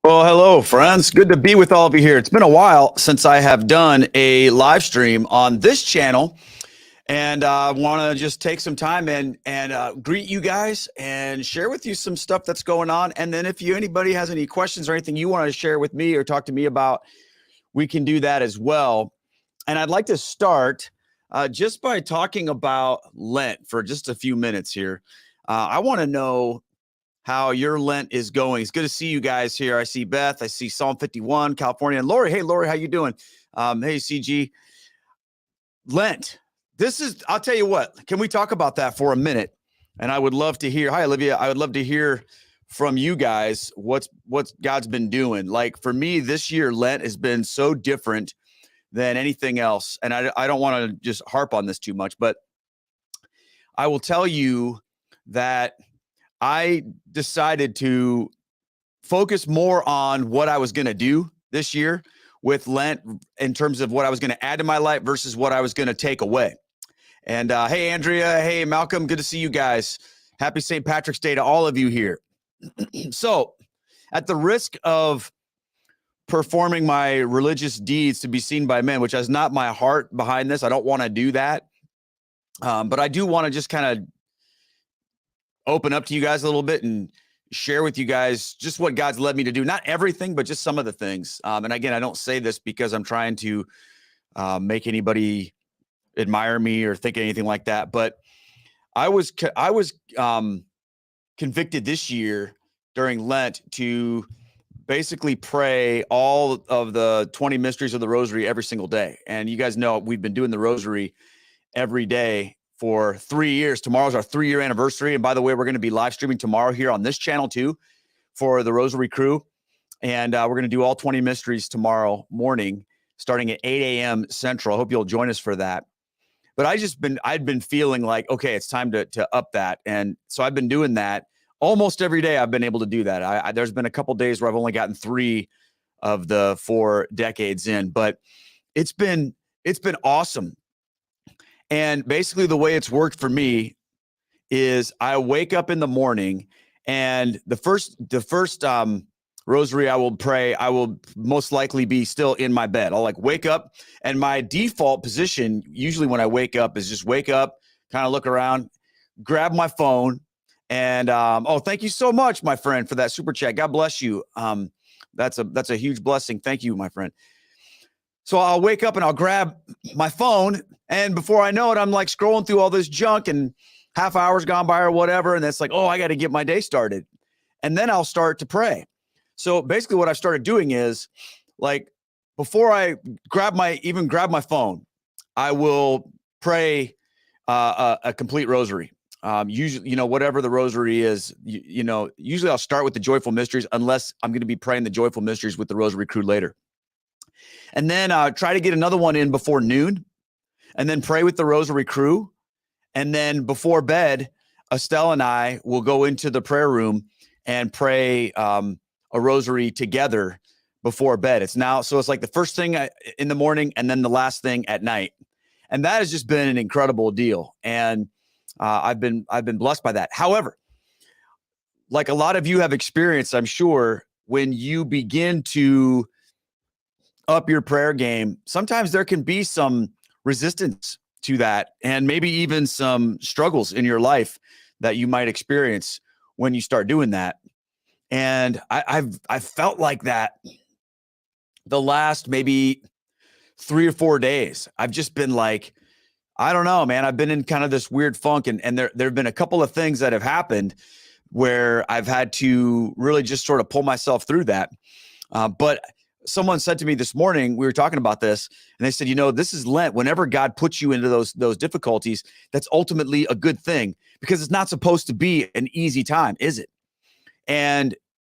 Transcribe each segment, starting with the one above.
Well, hello, friends. Good to be with all of you here. It's been a while since I have done a live stream on this channel, and I want to just take some time and greet you guys and share with you some stuff that's going on. And then if anybody has any questions or anything you want to share with me or talk to me about, we can do that as well. And I'd like to start just by talking about Lent for just a few minutes here. I want to know how your Lent is going. It's good to see you guys here. I see Beth. I see Psalm 51, California. And Lori. Hey, Lori, how you doing? Hey, CG. Lent. I'll tell you what, can we talk about that for a minute? And I would love to hear, hi, Olivia. I would love to hear from you guys what's God's been doing. Like for me, this year, Lent has been so different than anything else. And I don't want to just harp on this too much, but I will tell you that I decided to focus more on what I was going to do this year with Lent in terms of what I was going to add to my life versus what I was going to take away. And hey, Andrea. Hey, Malcolm. Good to see you guys. Happy St. Patrick's Day to all of you here. So at the risk of performing my religious deeds to be seen by men, which is not my heart behind this, I don't want to do that. But I do want to just kind of open up to you guys a little bit and share with you guys just what God's led me to do. Not everything, but just some of the things. And again, I don't say this because I'm trying to make anybody admire me or think anything like that. But I was convicted this year during Lent to basically pray all of the 20 mysteries of the rosary every single day. And you guys know we've been doing the rosary every day for 3 years. Tomorrow's our 3-year anniversary. And by the way, we're going to be live streaming tomorrow here on this channel too for the Rosary crew. And we're going to do all 20 mysteries tomorrow morning, starting at 8 a.m. Central. I hope you'll join us for that. But I'd been feeling like, okay, it's time to up that. And so I've been doing that almost every day. I've been able to do that. There's been a couple days where I've only gotten 3 of the 4 decades in, but it's been awesome. And basically the way it's worked for me is I wake up in the morning and the first rosary I will pray, I will most likely be still in my bed. I'll like wake up, and my default position usually when I wake up is just wake up, kind of look around, grab my phone, and oh, thank you so much, my friend, for that super chat. God bless you. That's a huge blessing. Thank you, my friend. So I'll wake up and I'll grab my phone, and before I know it, I'm like scrolling through all this junk and half hour's gone by or whatever. And it's like, oh, I got to get my day started. And then I'll start to pray. So basically what I've started doing is like, before I grab my phone, I will pray a complete rosary. Usually, whatever the rosary is, usually I'll start with the joyful mysteries, unless I'm going to be praying the joyful mysteries with the rosary crew later. And then try to get another one in before noon, and then pray with the rosary crew. And then before bed, Estelle and I will go into the prayer room and pray a rosary together before bed. It's like the first thing in the morning and then the last thing at night. And that has just been an incredible deal. And I've been blessed by that. However, like a lot of you have experienced, I'm sure, when you begin to up your prayer game, sometimes there can be some resistance to that, and maybe even some struggles in your life that you might experience when you start doing that. And I've felt like that the last maybe 3 or 4 days. I've just been like, I don't know, man. I've been in kind of this weird funk, and there have been a couple of things that have happened where I've had to really just sort of pull myself through that. But someone said to me this morning, we were talking about this, and they said, this is Lent. Whenever God puts you into those difficulties, that's ultimately a good thing, because it's not supposed to be an easy time, is it? And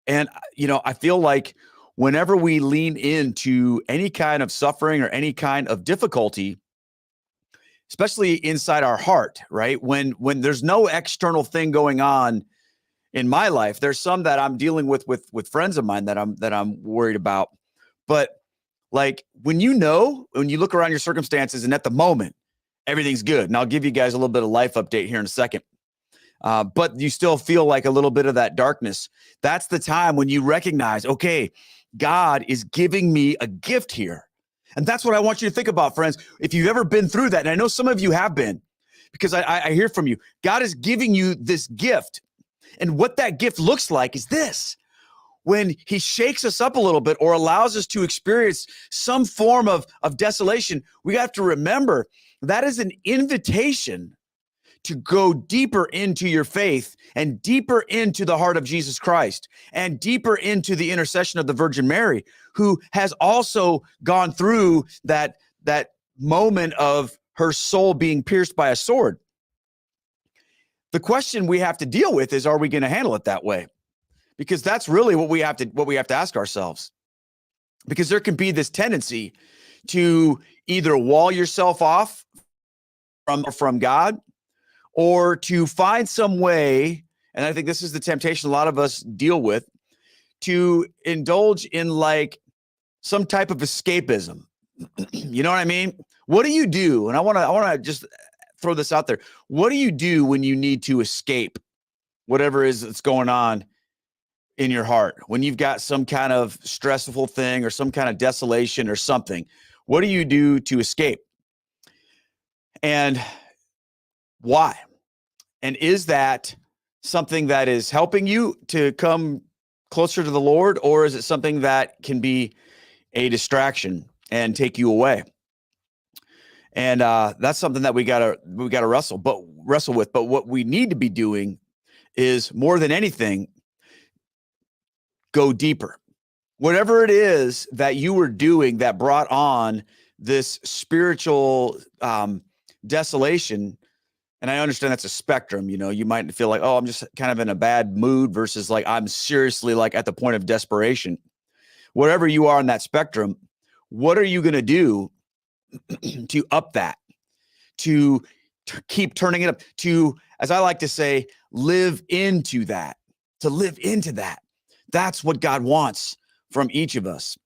I feel like whenever we lean into any kind of suffering or any kind of difficulty, especially inside our heart, right? When there's no external thing going on in my life, there's some that I'm dealing with friends of mine that I'm worried about. But like when you look around your circumstances and at the moment, everything's good. And I'll give you guys a little bit of life update here in a second. but you still feel like a little bit of that darkness. That's the time when you recognize, okay, God is giving me a gift here. And that's what I want you to think about, friends. If you've ever been through that, and I know some of you have been, because I hear from you, God is giving you this gift. And what that gift looks like is this. When he shakes us up a little bit or allows us to experience some form of desolation, we have to remember that is an invitation to go deeper into your faith and deeper into the heart of Jesus Christ and deeper into the intercession of the Virgin Mary, who has also gone through that moment of her soul being pierced by a sword. The question we have to deal with is, are we going to handle it that way? Because that's really what we have to ask ourselves. Because there can be this tendency to either wall yourself off from God, or to find some way, and I think this is the temptation a lot of us deal with, to indulge in like some type of escapism. You know what I mean? What do you do? And I want to just throw this out there. What do you do when you need to escape whatever is that's going on in your heart? When you've got some kind of stressful thing or some kind of desolation or something, what do you do to escape? And why? And is that something that is helping you to come closer to the Lord, or is it something that can be a distraction and take you away? And that's something that we gotta wrestle with. But what we need to be doing is, more than anything, go deeper. Whatever it is that you were doing that brought on this spiritual desolation. And I understand that's a spectrum. You know, you might feel like, oh, I'm just kind of in a bad mood, versus like I'm seriously like at the point of desperation. Whatever you are on that spectrum, what are you going to do to up that, to keep turning it up, to, as I like to say, live into that, to live into that? That's what God wants from each of us.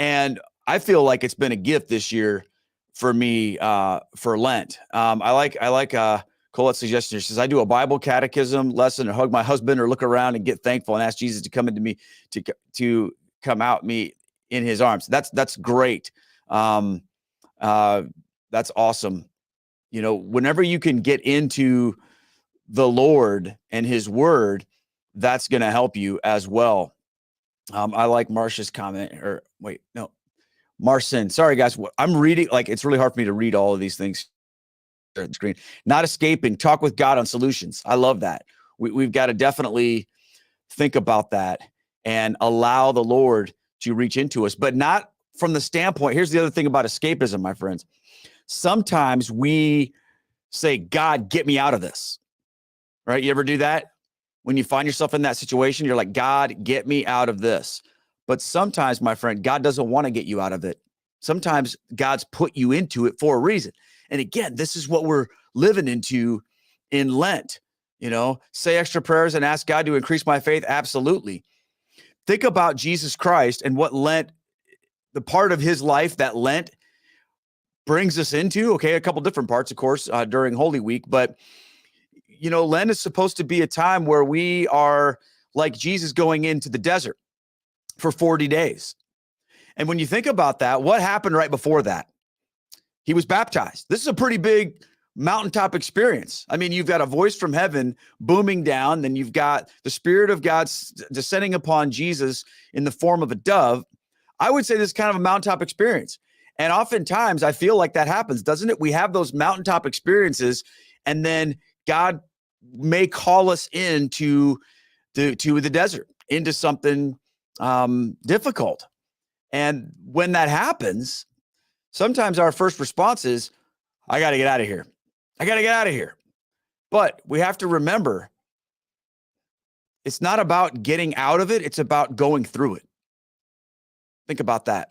And I feel like it's been a gift this year for me, for Lent. I like Colette's suggestion. She says, I do a Bible catechism lesson, or hug my husband, or look around and get thankful and ask Jesus to come into me, to come out me in his arms. That's great. That's awesome. You know, whenever you can get into the Lord and his word, that's going to help you as well. I like Marcia's comment, or wait, no, Marcin. Sorry, guys. I'm reading, like, it's really hard for me to read all of these things on the screen. Not escaping, talk with God on solutions. I love that. We've got to definitely think about that and allow the Lord to reach into us, but not from the standpoint. Here's the other thing about escapism, my friends. Sometimes we say, God, get me out of this. Right? You ever do that? When you find yourself in that situation, you're like, God, get me out of this. But sometimes, my friend, God doesn't want to get you out of it. Sometimes God's put you into it for a reason. And again, this is what we're living into in Lent. You know, say extra prayers and ask God to increase my faith. Absolutely. Think about Jesus Christ and what Lent, the part of his life that Lent brings us into. Okay, a couple different parts, of course, during Holy Week. But, you know, Lent is supposed to be a time where we are like Jesus going into the desert for 40 days. And when you think about that, what happened right before that? He was baptized. This is a pretty big mountaintop experience. I mean, you've got a voice from heaven booming down, then you've got the Spirit of God descending upon Jesus in the form of a dove. I would say this is kind of a mountaintop experience. And oftentimes I feel like that happens, doesn't it? We have those mountaintop experiences, and then God may call us into the desert, into something difficult. And when that happens, sometimes our first response is, I got to get out of here. I got to get out of here. But we have to remember, it's not about getting out of it. It's about going through it. Think about that.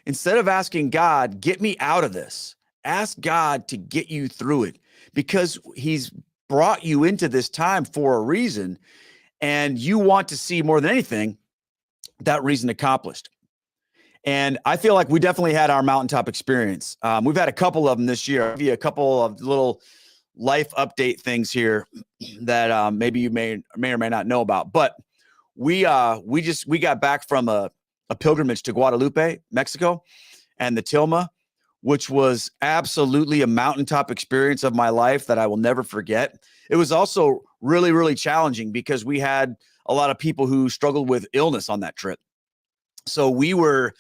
Instead of asking God, get me out of this, ask God to get you through it, because he's brought you into this time for a reason. And you want to see, more than anything, that reason accomplished. And I feel like we definitely had our mountaintop experience. We've had a couple of them this year. I'll give you a couple of little life update things here that maybe you may or may not know about. But we got back from a pilgrimage to Guadalupe, Mexico, and the Tilma, which was absolutely a mountaintop experience of my life that I will never forget. It was also really, really challenging because we had a lot of people who struggled with illness on that trip. So we were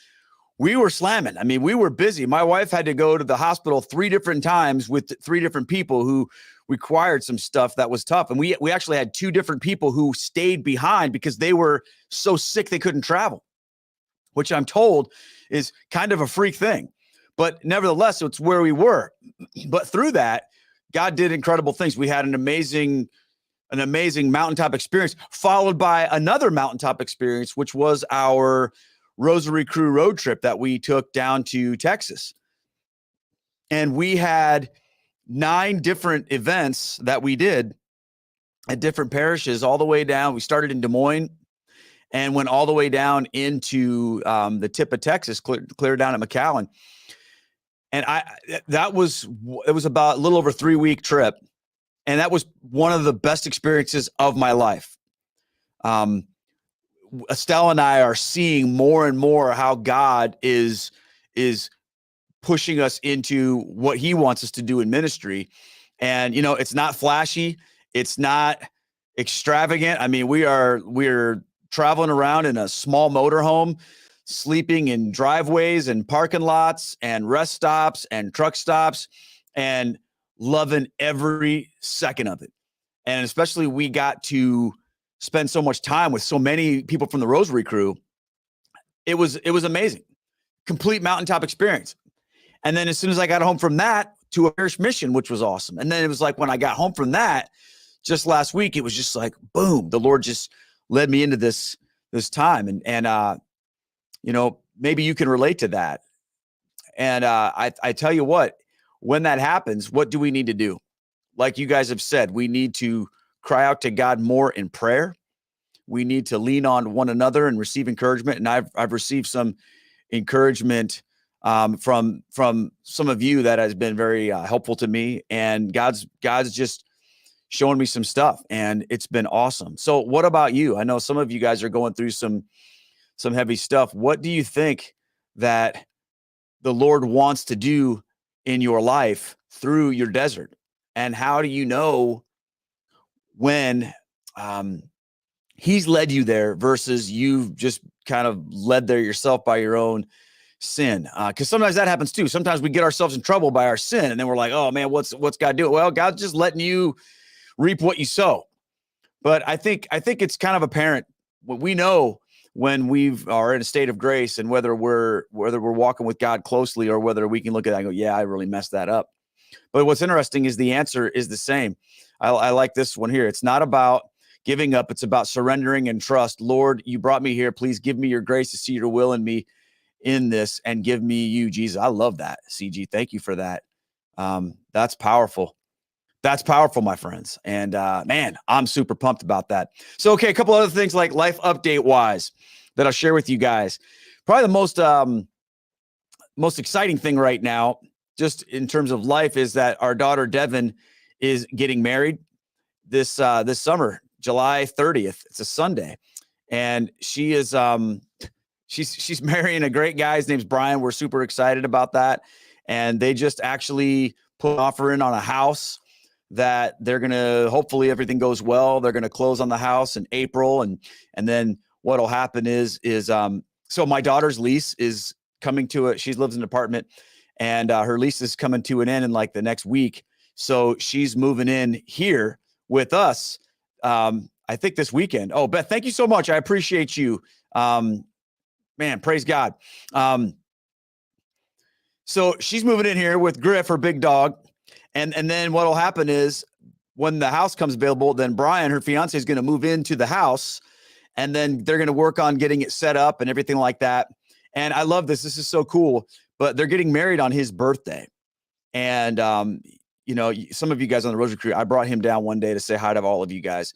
slamming. I mean, we were busy. My wife had to go to the hospital 3 different times with 3 different people who required some stuff that was tough. And we actually had 2 different people who stayed behind because they were so sick they couldn't travel, which I'm told is kind of a freak thing. But nevertheless, it's where we were. But through that, God did incredible things. We had an amazing mountaintop experience, followed by another mountaintop experience, which was our Rosary Crew road trip that we took down to Texas. And we had 9 different events that we did at different parishes all the way down. We started in Des Moines and went all the way down into the tip of Texas, clear down at McAllen. And it was about a little over 3-week trip. And that was one of the best experiences of my life. Estelle and I are seeing more and more how God is pushing us into what he wants us to do in ministry. And, you know, it's not flashy. It's not extravagant. I mean, we're traveling around in a small motorhome, sleeping in driveways and parking lots and rest stops and truck stops, and loving every second of it. And especially we got to spend so much time with so many people from the Rosary Crew. It was amazing. Complete mountaintop experience. And then as soon as I got home from that, to a parish mission, which was awesome. And then it was like when I got home from that just last week, it was just like, boom, the Lord just led me into this time. And you know, maybe you can relate to that. And I tell you what, when that happens, what do we need to do? Like you guys have said, we need to cry out to God more in prayer. We need to lean on one another and receive encouragement. And I've received some encouragement from some of you that has been very helpful to me. And God's just showing me some stuff, and it's been awesome. So what about you? I know some of you guys are going through some heavy stuff. What do you think that the Lord wants to do in your life through your desert? And how do you know when he's led you there versus you've just kind of led there yourself by your own sin? Because sometimes that happens too. Sometimes we get ourselves in trouble by our sin, and then we're like, oh man, what's God doing? Well, God's just letting you reap what you sow. But I think it's kind of apparent. We know when we are in a state of grace, and whether we're walking with God closely, or whether we can look at that and go, yeah, I really messed that up. But what's interesting is the answer is the same. I like this one here. It's not about giving up. It's about surrendering and trust. Lord, you brought me here. Please give me your grace to see your will in me in this, and give me you, Jesus. I love that, CG. Thank you for that. That's powerful. That's powerful, my friends. And man, I'm super pumped about that. So, okay, a couple other things like life update wise that I'll share with you guys. Probably the most exciting thing right now, just in terms of life, is that our daughter Devin is getting married this summer, July 30th. It's a Sunday, and she is she's marrying a great guy. His name's Brian. We're super excited about that, and they just actually put an offer in on a house that they're gonna, hopefully everything goes well, they're gonna close on the house in April, and then what'll happen is so my daughter's lease is coming to it. She lives in an apartment, and her lease is coming to an end in like the next week. So she's moving in here with us. I think this weekend. Oh, Beth, thank you so much. I appreciate you. Man, praise God. So she's moving in here with Griff, her big dog. And then what'll happen is when the house comes available, then Brian, her fiance, is going to move into the house, and then they're going to work on getting it set up and everything like that. And I love this. This is so cool. But they're getting married on his birthday. And, you know, some of you guys on the Rosary Crew, I brought him down one day to say hi to all of you guys.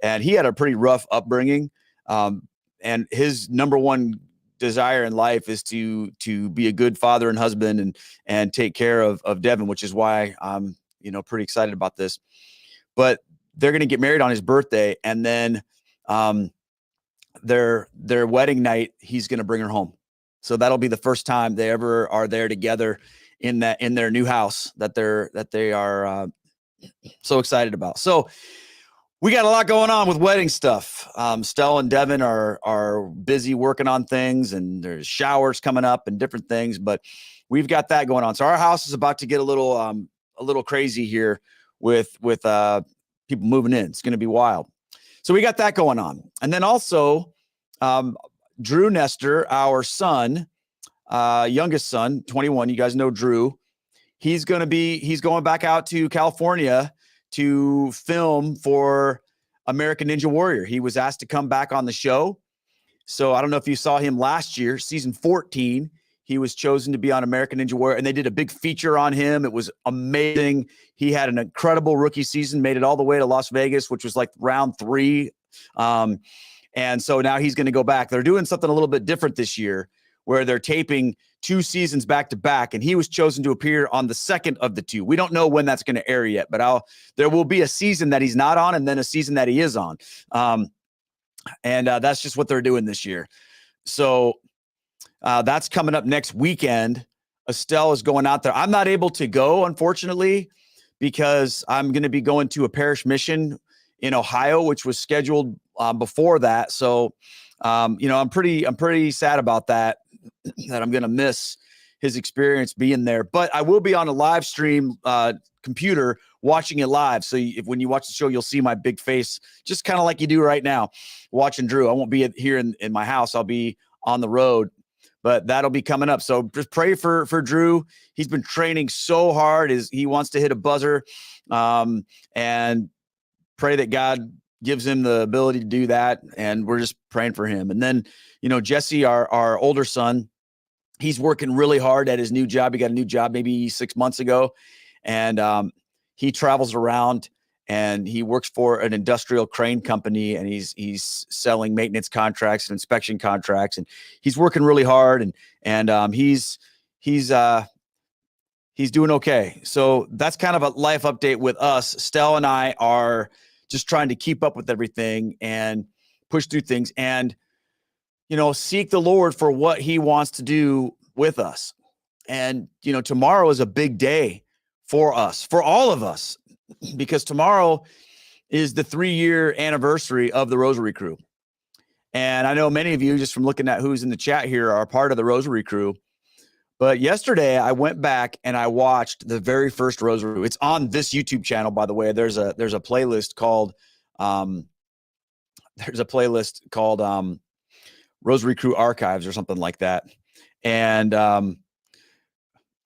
And he had a pretty rough upbringing. And his number one desire in life is to be a good father and husband, and take care of Devin, which is why I'm pretty excited about this. But they're going to get married on his birthday, and then their wedding night, he's going to bring her home. So that'll be the first time they ever are there together in their new house that they are so excited about. So we got a lot going on with wedding stuff. Stella and Devin are busy working on things, and there's showers coming up and different things, but we've got that going on. So our house is about to get a little crazy here with people moving in. It's going to be wild. So we got that going on. And then also Drew Nestor, our son, youngest son, 21. You guys know Drew. He's going back out to California to film for American Ninja Warrior. He was asked to come back on the show. So I don't know if you saw him last year, season 14, he was chosen to be on American Ninja Warrior, and they did a big feature on him. It was amazing. He had an incredible rookie season, made it all the way to Las Vegas, which was like round 3. And so now he's going to go back. They're doing something a little bit different this year, where they're taping 2 seasons back to back, and he was chosen to appear on the second of the 2. We don't know when that's going to air yet, but there will be a season that he's not on, and then a season that he is on. And that's just what they're doing this year. So that's coming up next weekend. Estelle is going out there. I'm not able to go, unfortunately, because I'm going to be going to a parish mission in Ohio, which was scheduled before that. So, I'm pretty sad about that I'm going to miss his experience being there. But I will be on a live stream computer watching it live. So when you watch the show, you'll see my big face, just kind of like you do right now, watching Drew. I won't be here in my house. I'll be on the road, but that'll be coming up. So just pray for Drew. He's been training so hard. He wants to hit a buzzer, and pray that God gives him the ability to do that. And we're just praying for him. And then, Jesse, our older son, he's working really hard at his new job. He got a new job maybe 6 months ago. And he travels around and he works for an industrial crane company, and he's selling maintenance contracts and inspection contracts, and he's working really hard, and he's doing okay. So that's kind of a life update with us. Stell and I are just trying to keep up with everything and push through things and, seek the Lord for what he wants to do with us. And, tomorrow is a big day for us, for all of us, because tomorrow is the 3-year anniversary of the Rosary Crew. And I know many of you, just from looking at who's in the chat here, are part of the Rosary Crew. But yesterday I went back and I watched the very first Rosary. It's on this YouTube channel, by the way. There's a playlist called Rosary Crew Archives or something like that. And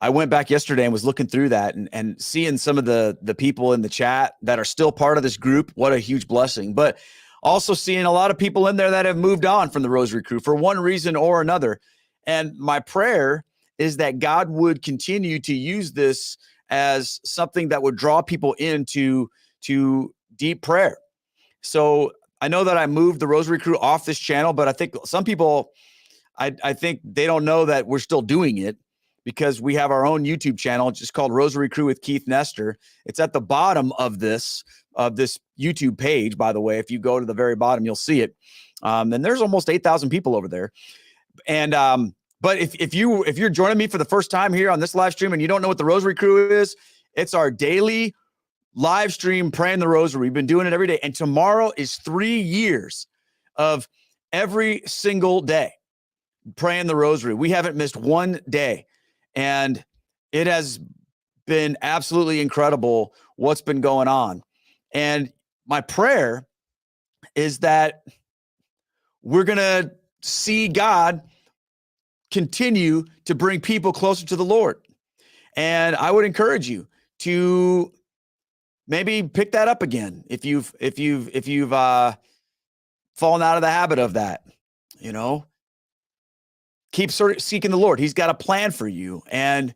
I went back yesterday and was looking through that and seeing some of the people in the chat that are still part of this group. What a huge blessing. But also seeing a lot of people in there that have moved on from the Rosary Crew for one reason or another. And my prayer is that God would continue to use this as something that would draw people into deep prayer. So I know that I moved the Rosary Crew off this channel, but I think some people, I think they don't know that we're still doing it, because we have our own YouTube channel. It's just called Rosary Crew with Keith Nestor. It's at the bottom of this YouTube page, by the way. If you go to the very bottom, you'll see it. And there's almost 8,000 people over there. And but if you're joining me for the first time here on this live stream and you don't know what the Rosary Crew is, it's our daily live stream praying the Rosary. We've been doing it every day. And tomorrow is 3 years of every single day praying the Rosary. We haven't missed one day. And it has been absolutely incredible what's been going on. And my prayer is that we're going to see God continue to bring people closer to the Lord. And I would encourage you to maybe pick that up again if you've fallen out of the habit of that. Keep sort of seeking the Lord. He's got a plan for you, and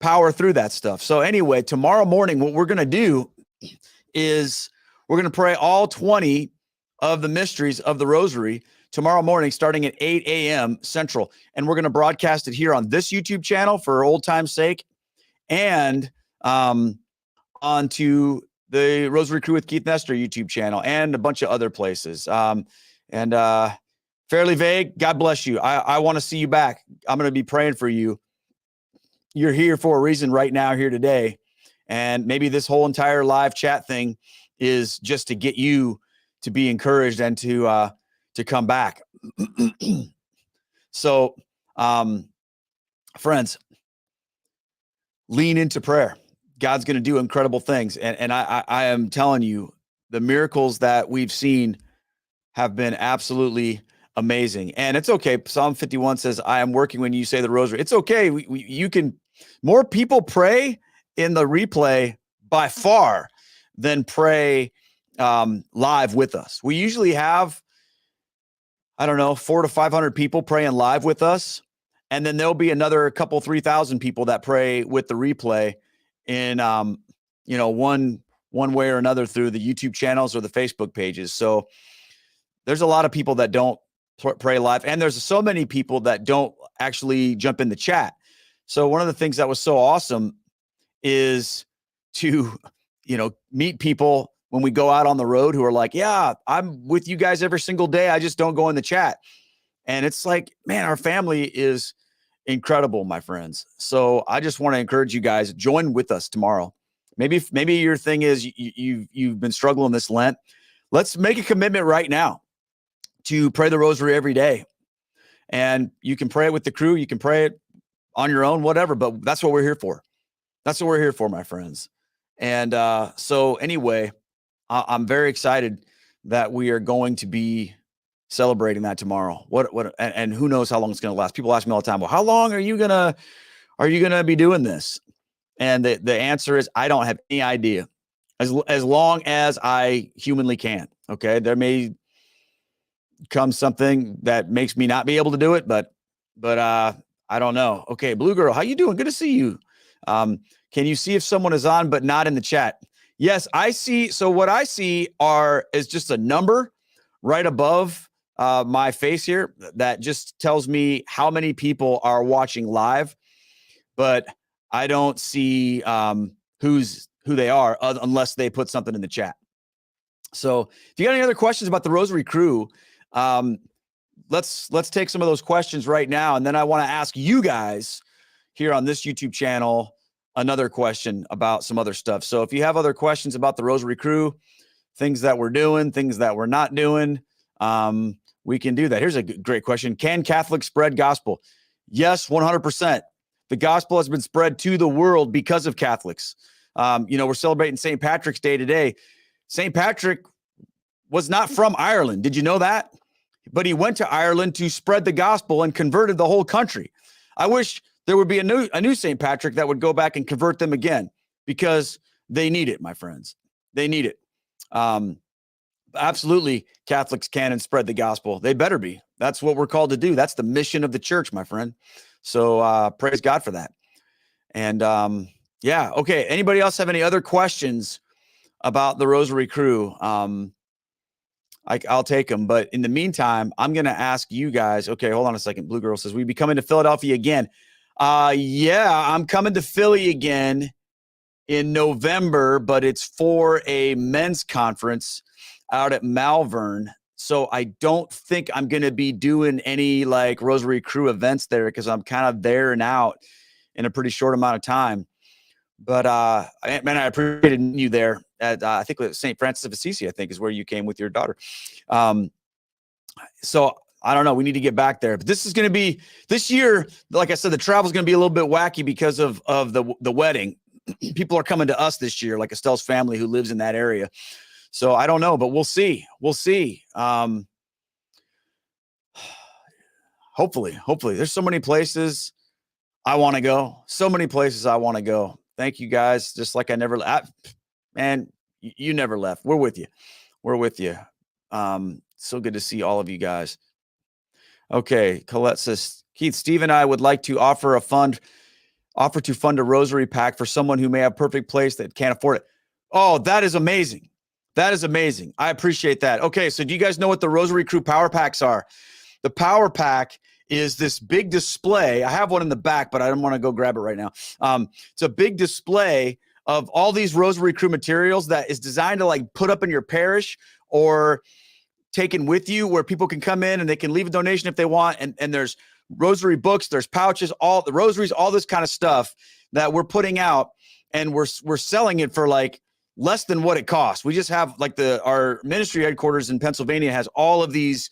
power through that stuff. So anyway, tomorrow morning, what we're going to do is we're going to pray all 20 of the mysteries of the Rosary tomorrow morning, starting at 8 a.m. Central. And we're going to broadcast it here on this YouTube channel for old time's sake, and on onto the Rosary Crew with Keith Nestor YouTube channel and a bunch of other places. Fairly Vague, God bless you. I want to see you back. I'm going to be praying for you. You're here for a reason right now, here today. And maybe this whole entire live chat thing is just to get you to be encouraged and to come back. So, friends, lean into prayer. God's going to do incredible things. And I am telling you, the miracles that we've seen have been absolutely amazing. And it's okay. Psalm 51 says, I am working when you say the rosary. It's okay. You can, more people pray in the replay by far than pray live with us. We usually have, I don't know, 400 to 500 people praying live with us. And then there'll be another couple, 3,000 people that pray with the replay in, one way or another through the YouTube channels or the Facebook pages. So there's a lot of people that don't pray live, and there's so many people that don't actually jump in the chat. So one of the things that was so awesome is to, meet people when we go out on the road who are like, yeah, I'm with you guys every single day. I just don't go in the chat. And it's like, man, our family is incredible, my friends. So I just want to encourage you guys, join with us tomorrow. Maybe your thing is you've been struggling this Lent. Let's make a commitment right now to pray the rosary every day. And you can pray it with the crew. You can pray it on your own, whatever, but that's what we're here for. That's what we're here for, my friends. And so anyway, I'm very excited that we are going to be celebrating that tomorrow. And who knows how long it's going to last. People ask me all the time, well, how long are you going to be doing this? And the answer is, I don't have any idea. As long as I humanly can. Okay. There may come something that makes me not be able to do it, but I don't know. Okay. Blue Girl, how you doing? Good to see you. Can you see if someone is on, but not in the chat? Yes, I see. So what I see is just a number right above my face here that just tells me how many people are watching live, but I don't see who they are unless they put something in the chat. So if you got any other questions about the Rosary Crew, let's take some of those questions right now. And then I want to ask you guys here on this YouTube channel another question about some other stuff. So if you have other questions about the Rosary Crew, things that we're doing, things that we're not doing, we can do that. Here's a great question. Can Catholics spread gospel? Yes, 100%. The gospel has been spread to the world because of Catholics. We're celebrating St. Patrick's Day today. St. Patrick was not from Ireland. Did you know that? But he went to Ireland to spread the gospel and converted the whole country. I wish there would be a new St. Patrick that would go back and convert them again, because they need it, my friends. They need it. Absolutely, Catholics can and spread the gospel. They better be. That's what we're called to do. That's the mission of the church, my friend. So praise God for that. And yeah, okay. Anybody else have any other questions about the Rosary Crew? I'll take them. But in the meantime, I'm going to ask you guys. Okay, hold on a second. Blue Girl says, we be coming to Philadelphia again. Yeah, I'm coming to Philly again in November, but it's for a men's conference out at Malvern. So I don't think I'm going to be doing any like Rosary Crew events there, because I'm kind of there and out in a pretty short amount of time. But man, I appreciated you there at I think St. Francis of Assisi, I think, is where you came with your daughter. So I don't know. We need to get back there. But this is going to be this year. Like I said, the travel is going to be a little bit wacky because of the wedding. People are coming to us this year, like Estelle's family who lives in that area. So I don't know, but we'll see. We'll see. Hopefully, there's so many places I want to go. So many places I want to go. Thank you guys. Just like I never left. Man, you never left. We're with you. We're with you. So good to see all of you guys. Okay. Colette says, Keith, Steve and I would like to offer to fund a rosary pack for someone who may have perfect place that can't afford it. Oh, that is amazing. That is amazing. I appreciate that. Okay. So do you guys know what the Rosary Crew Power Packs are? The Power Pack is this big display. I have one in the back, but I don't want to go grab it right now. It's a big display of all these Rosary Crew materials that is designed to like put up in your parish or taken with you, where people can come in and they can leave a donation if they want. And there's rosary books, there's pouches, all the rosaries, all this kind of stuff that we're putting out, and we're selling it for like less than what it costs. We just have like our ministry headquarters in Pennsylvania has all of these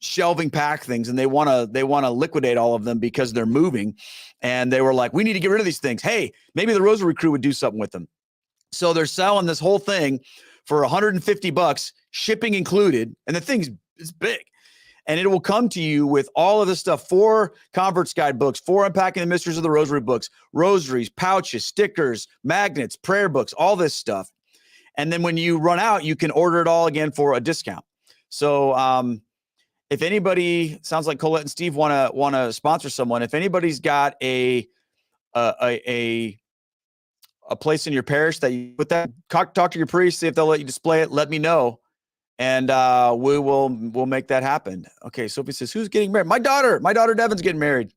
shelving pack things, and they want to liquidate all of them because they're moving. And they were like, we need to get rid of these things. Hey, maybe the Rosary Crew would do something with them. So they're selling this whole thing for $150, shipping included. And the thing is big. And it will come to you with all of this stuff: 4 Converts Guide books, 4 Unpacking the Mysteries of the Rosary books, rosaries, pouches, stickers, magnets, prayer books, all this stuff. And then when you run out, you can order it all again for a discount. So if anybody, sounds like Colette and Steve want to sponsor someone, if anybody's got a place in your parish that you put that, talk to your priest, see if they'll let you display it. Let me know, and we'll make that happen. Okay, Sophie says, who's getting married? My daughter Devin's getting married.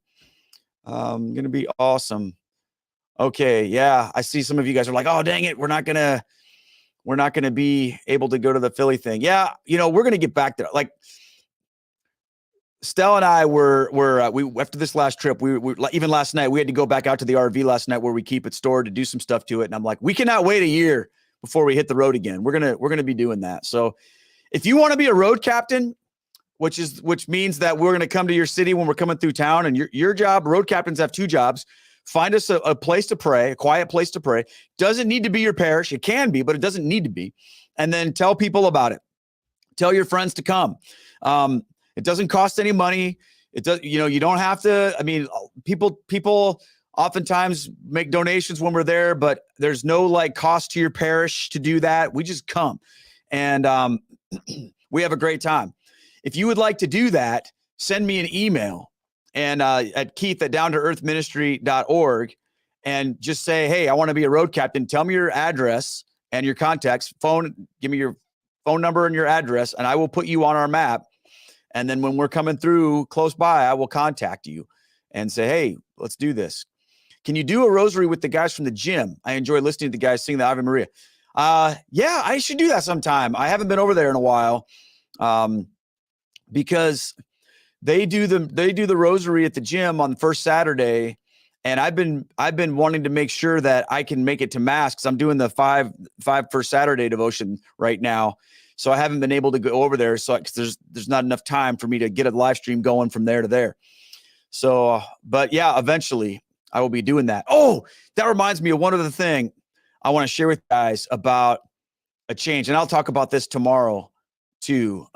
Gonna be awesome. Okay, yeah, I see some of you guys are like, oh dang it, we're not gonna be able to go to the Philly thing. Yeah, we're gonna get back there. Like Stella and I we after this last trip, we even last night we had to go back out to the RV last night where we keep it stored to do some stuff to it. And I'm like, we cannot wait a year before we hit the road again. We're gonna be doing that. So if you want to be a road captain, which means that we're gonna come to your city when we're coming through town, and your job, road captains have 2 jobs. Find us a place to pray, a quiet place to pray. Doesn't need to be your parish. It can be, but it doesn't need to be. And then tell people about it. Tell your friends to come. It doesn't cost any money. It does, you don't have to. I mean, people oftentimes make donations when we're there, but there's no like cost to your parish to do that. We just come, and we have a great time. If you would like to do that, send me an email and at keith@downtoearthministry.org, and just say, hey, I want to be a road captain. Tell me your address and your contacts. Give me your phone number and your address, and I will put you on our map. And then when we're coming through close by, I will contact you and say, hey, let's do this. Can you do a rosary with the guys from the gym? I enjoy listening to the guys sing the Ave Maria. Yeah, I should do that sometime. I haven't been over there in a while because they do the rosary at the gym on the first Saturday. And I've been wanting to make sure that I can make it to Mass, because I'm doing the five first Saturday devotion right now. So I haven't been able to go over there. So there's not enough time for me to get a live stream going from there to there. So, but yeah, eventually I will be doing that. Oh, that reminds me of one other thing I want to share with you guys about a change. And I'll talk about this tomorrow too.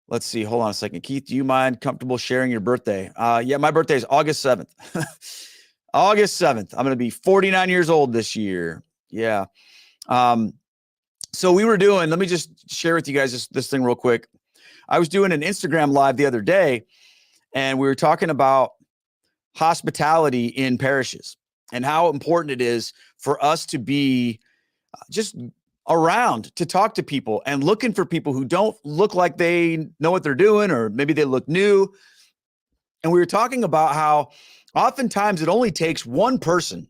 Let's see. Hold on a second. Keith, do you mind comfortable sharing your birthday? Yeah, my birthday is August 7th. August 7th. I'm going to be 49 years old this year. Yeah. So we were doing, let me just share with you guys this thing real quick. I was doing an Instagram live the other day, and we were talking about hospitality in parishes and how important it is for us to be just around to talk to people and looking for people who don't look like they know what they're doing, or maybe they look new. And we were talking about how oftentimes it only takes one person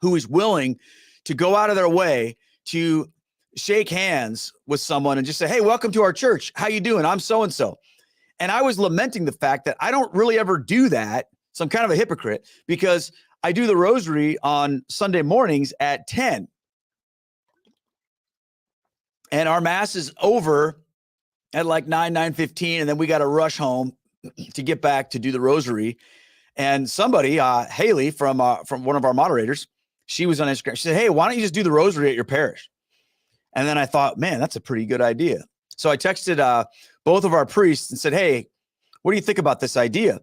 who is willing to go out of their way to shake hands with someone and just say, hey, welcome to our church. How you doing? I'm so-and-so. And I was lamenting the fact that I don't really ever do that. So I'm kind of a hypocrite, because I do the rosary on Sunday mornings at 10. And our Mass is over at like 9:15. And then we got to rush home to get back to do the rosary. And somebody, Haley from one of our moderators, she was on Instagram. She said, hey, why don't you just do the rosary at your parish? And then I thought, man, that's a pretty good idea. So I texted both of our priests and said, hey, what do you think about this idea?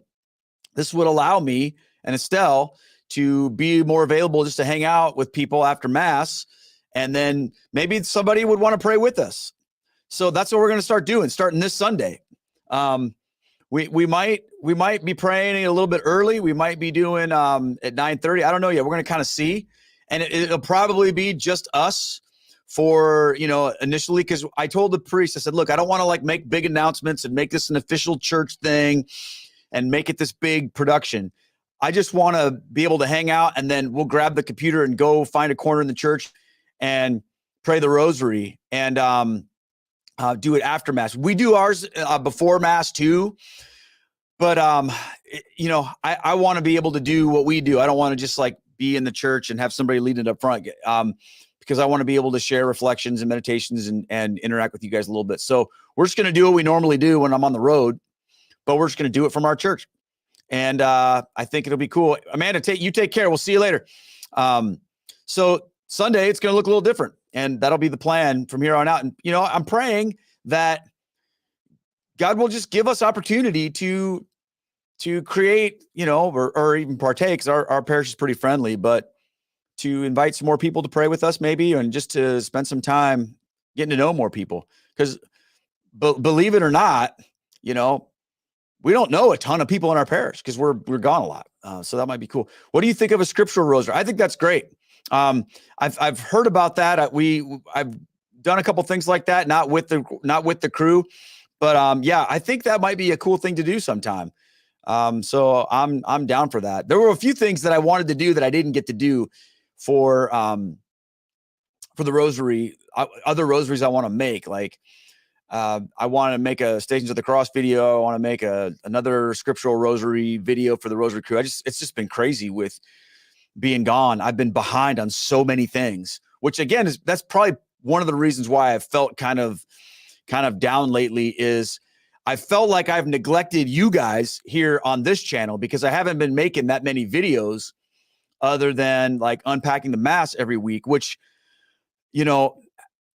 This would allow me and Estelle to be more available just to hang out with people after Mass. And then maybe somebody would want to pray with us. So that's what we're going to start doing, starting this Sunday. We might be praying a little bit early. We might be doing at 9:30. I don't know yet. We're going to kind of see. And it'll probably be just us for, initially, because I told the priest, I said, look, I don't want to like make big announcements and make this an official church thing and make it this big production. I just want to be able to hang out, and then we'll grab the computer and go find a corner in the church and pray the rosary and do it after Mass. We do ours before Mass too, but I want to be able to do what we do. I don't want to just like be in the church and have somebody lead it up front, because I want to be able to share reflections and meditations and interact with you guys a little bit. So we're just going to do what we normally do when I'm on the road, but we're just going to do it from our church. And I think it'll be cool. Amanda, you take care. We'll see you later. So Sunday, it's going to look a little different, and that'll be the plan from here on out. And, I'm praying that God will just give us opportunity to create, or even partake, because our parish is pretty friendly, but to invite some more people to pray with us maybe, and just to spend some time getting to know more people. Because believe it or not, we don't know a ton of people in our parish because we're gone a lot. So that might be cool. What do you think of a scriptural rosary? I think that's great. I've heard about that. I've done a couple things like that, not with the crew, but I think that might be a cool thing to do sometime. So I'm down for that. There were a few things that I wanted to do that I didn't get to do for the rosary. Other rosaries I want to make, like I want to make a Stations of the Cross video. I want to make another scriptural rosary video for the Rosary crew. It's just been crazy with being gone. I've been behind on so many things, which again that's probably one of the reasons why I've felt kind of down lately. Is I felt like I've neglected you guys here on this channel because I haven't been making that many videos other than like unpacking the Mass every week, which,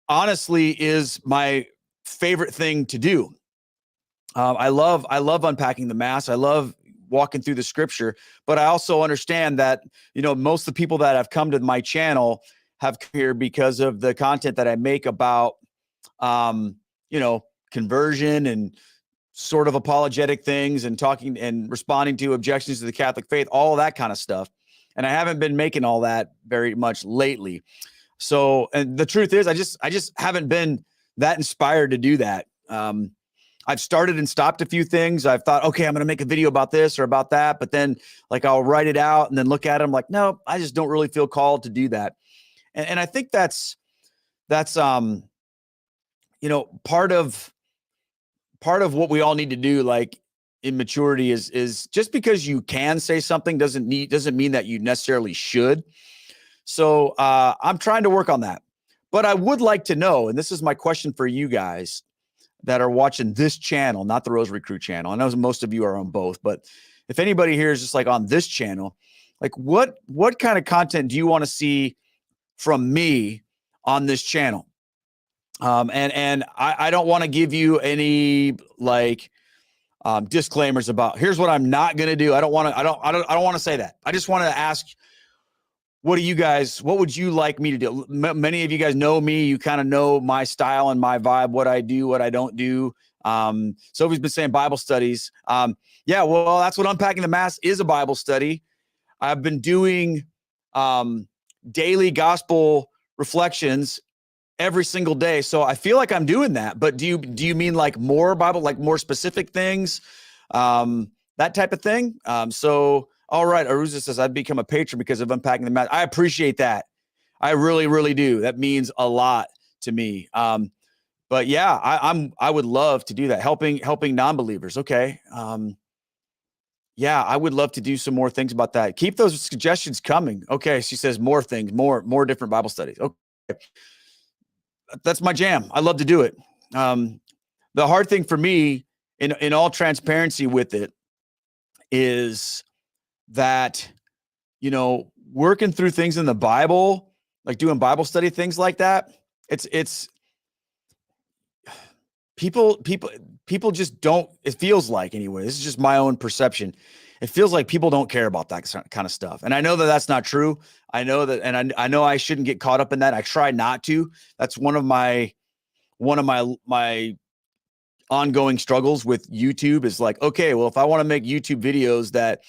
honestly is my favorite thing to do. I love unpacking the Mass. I love walking through the scripture, but I also understand that, most of the people that have come to my channel have come here because of the content that I make about, conversion and sort of apologetic things and talking and responding to objections to the Catholic faith, all that kind of stuff. And I haven't been making all that very much lately. So, and the truth is I just haven't been that inspired to do that. I've started and stopped a few things. I've thought, okay, I'm going to make a video about this or about that, but then like I'll write it out and then look at it. I'm like, no, I just don't really feel called to do that. And I think that's part of what we all need to do, like in maturity, is just because you can say something doesn't mean that you necessarily should. So I'm trying to work on that. But I would like to know, and this is my question for you guys that are watching this channel, not the Rosary Crew channel. I know most of you are on both, but if anybody here is just like on this channel, like what kind of content do you want to see from me on this channel? And I don't want to give you any like disclaimers about here's what I'm not going to do. I don't want to say that. I just want to ask, what would you like me to do? Many of you guys know me. You kind of know my style and my vibe, what I do, what I don't do. Sophie's been saying Bible studies. Well, that's what Unpacking the Mass is, a Bible study. I've been doing daily gospel reflections every single day. So I feel like I'm doing that. But do you mean like more Bible, like more specific things, that type of thing? So all right, Aruza says I've become a patron because of Unpacking the Mass. I appreciate that. I really, really do. That means a lot to me. But yeah, I would love to do that. Helping non-believers. Okay. I would love to do some more things about that. Keep those suggestions coming. Okay. She says more things, more different Bible studies. Okay. That's my jam. I love to do it. The hard thing for me in all transparency with it is that, working through things in the Bible, like doing Bible study, things like that. It's people just don't, it feels like, anyway, this is just my own perception. It feels like people don't care about that kind of stuff. And I know that that's not true. I know that, and I know I shouldn't get caught up in that. I try not to. That's one of my ongoing struggles with YouTube is like, okay, well, if I want to make YouTube videos that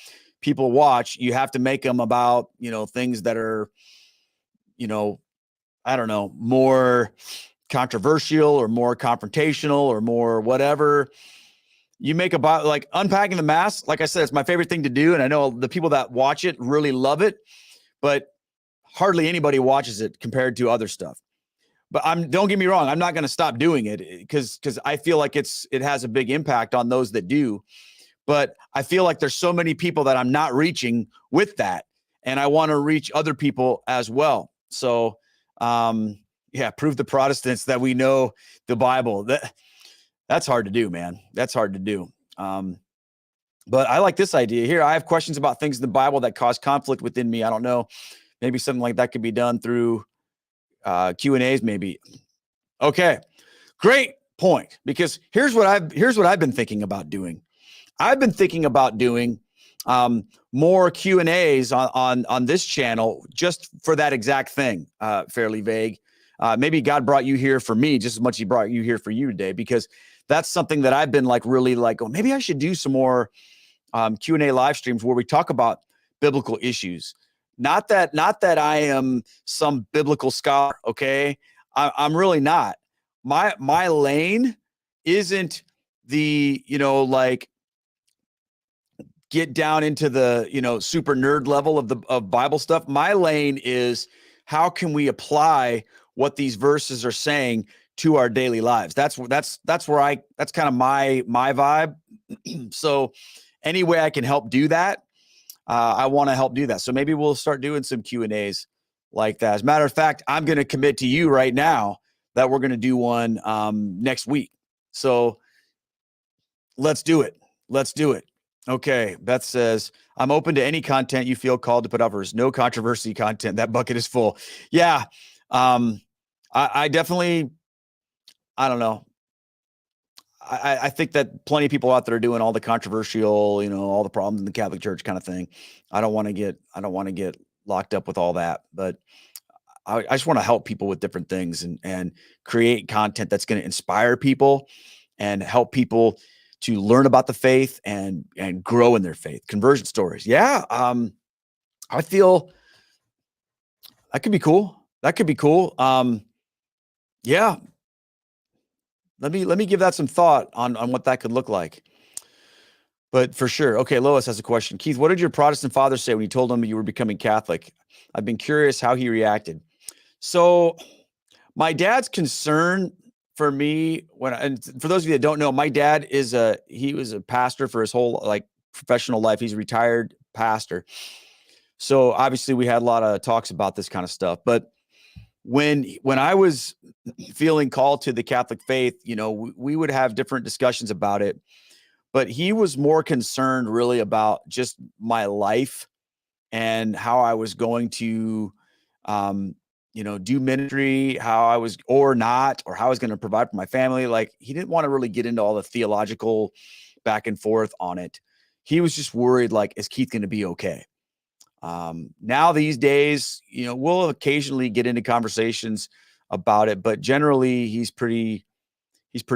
people watch, you have to make them about, things that are, I don't know, more controversial or more confrontational or more whatever. you make about like unpacking the mass. Like I said, it's my favorite thing to do. And I know the people that watch it really love it, but hardly anybody watches it compared to other stuff. But don't get me wrong, I'm not going to stop doing it because I feel like it has a big impact on those that do. But I feel like there's so many people that I'm not reaching with that, and I want to reach other people as well. So, prove the Protestants that we know the Bible. That's hard to do, man. That's hard to do. But I like this idea here. I have questions about things in the Bible that cause conflict within me. I don't know. Maybe something like that could be done through Q&As, maybe. Okay, great point. Because here's what I've been thinking about doing. I've been thinking about doing more Q&As on this channel just for that exact thing. Fairly vague. Maybe God brought you here for me just as much as he brought you here for you today, because that's something that I've been like really like, oh, maybe I should do some more Q&A live streams where we talk about biblical issues. Not that I am some biblical scholar, okay? I'm really not. My lane isn't the, like get down into the, super nerd level of Bible stuff. My lane is how can we apply what these verses are saying to our daily lives. That's kind of my vibe. So any way I can help do that, I want to help do that. So maybe we'll start doing some Q&As like that. As a matter of fact, I'm going to commit to you right now that we're going to do one next week. So let's do it. Okay. Beth says, I'm open to any content you feel called to put up. There's no controversy content. That bucket is full. Yeah. I definitely, I don't know. I think that plenty of people out there are doing all the controversial, all the problems in the Catholic Church kind of thing. I don't want to get locked up with all that, but I just want to help people with different things and create content that's going to inspire people and help people to learn about the faith and grow in their faith. Conversion stories. Yeah. I feel that could be cool. Yeah. Let me give that some thought on what that could look like. But for sure. Okay, Lois has a question. Keith, what did your Protestant father say when you told him you were becoming Catholic? I've been curious how he reacted. So my dad's concern for me, and for those of you that don't know, my dad he was a pastor for his whole professional life. He's a retired pastor. So obviously we had a lot of talks about this kind of stuff. But when I was feeling called to the Catholic faith, we would have different discussions about it, but he was more concerned really about just my life and how I was going to, do ministry, how I was, or not, or how I was going to provide for my family. Like, he didn't want to really get into all the theological back and forth on it. He was just worried, like, is Keith going to be okay? Now these days, we'll occasionally get into conversations about it, but generally he's pretty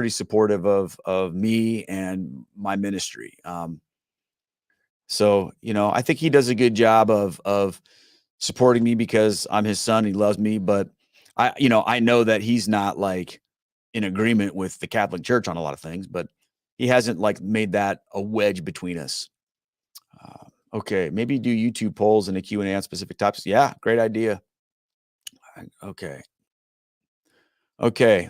supportive of me and my ministry. So, I think he does a good job of supporting me because I'm his son. He loves me, but I know that he's not like in agreement with the Catholic Church on a lot of things, but he hasn't like made that a wedge between us. Okay, maybe do YouTube polls and a Q&A on specific topics. Yeah, great idea. Okay,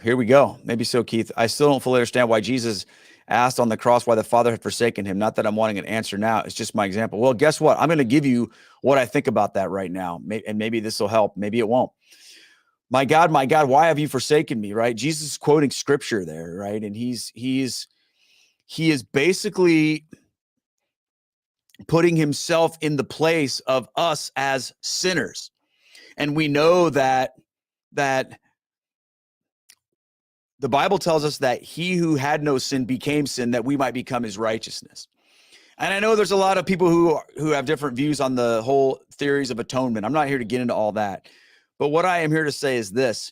here we go. Maybe so, Keith. I still don't fully understand why Jesus asked on the cross why the Father had forsaken him. Not that I'm wanting an answer now. It's just my example. Well, guess what? I'm going to give you what I think about that right now. And maybe this will help. Maybe it won't. My God, why have you forsaken me? Right? Jesus is quoting scripture there, right? And he is basically putting himself in the place of us as sinners. And we know that the Bible tells us that he who had no sin became sin, that we might become his righteousness. And I know there's a lot of people who have different views on the whole theories of atonement. I'm not here to get into all that. But what I am here to say is this,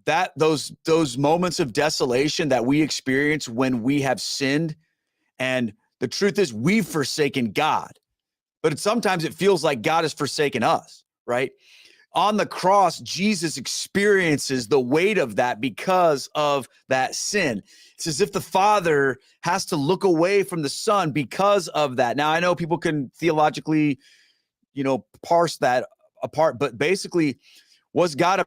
that those moments of desolation that we experience when we have sinned, and the truth is we've forsaken God, but sometimes it feels like God has forsaken us, right? on the cross, Jesus experiences the weight of that because of that sin. It's as if the Father has to look away from the Son because of that. Now, I know people can theologically, parse that apart, but basically, was God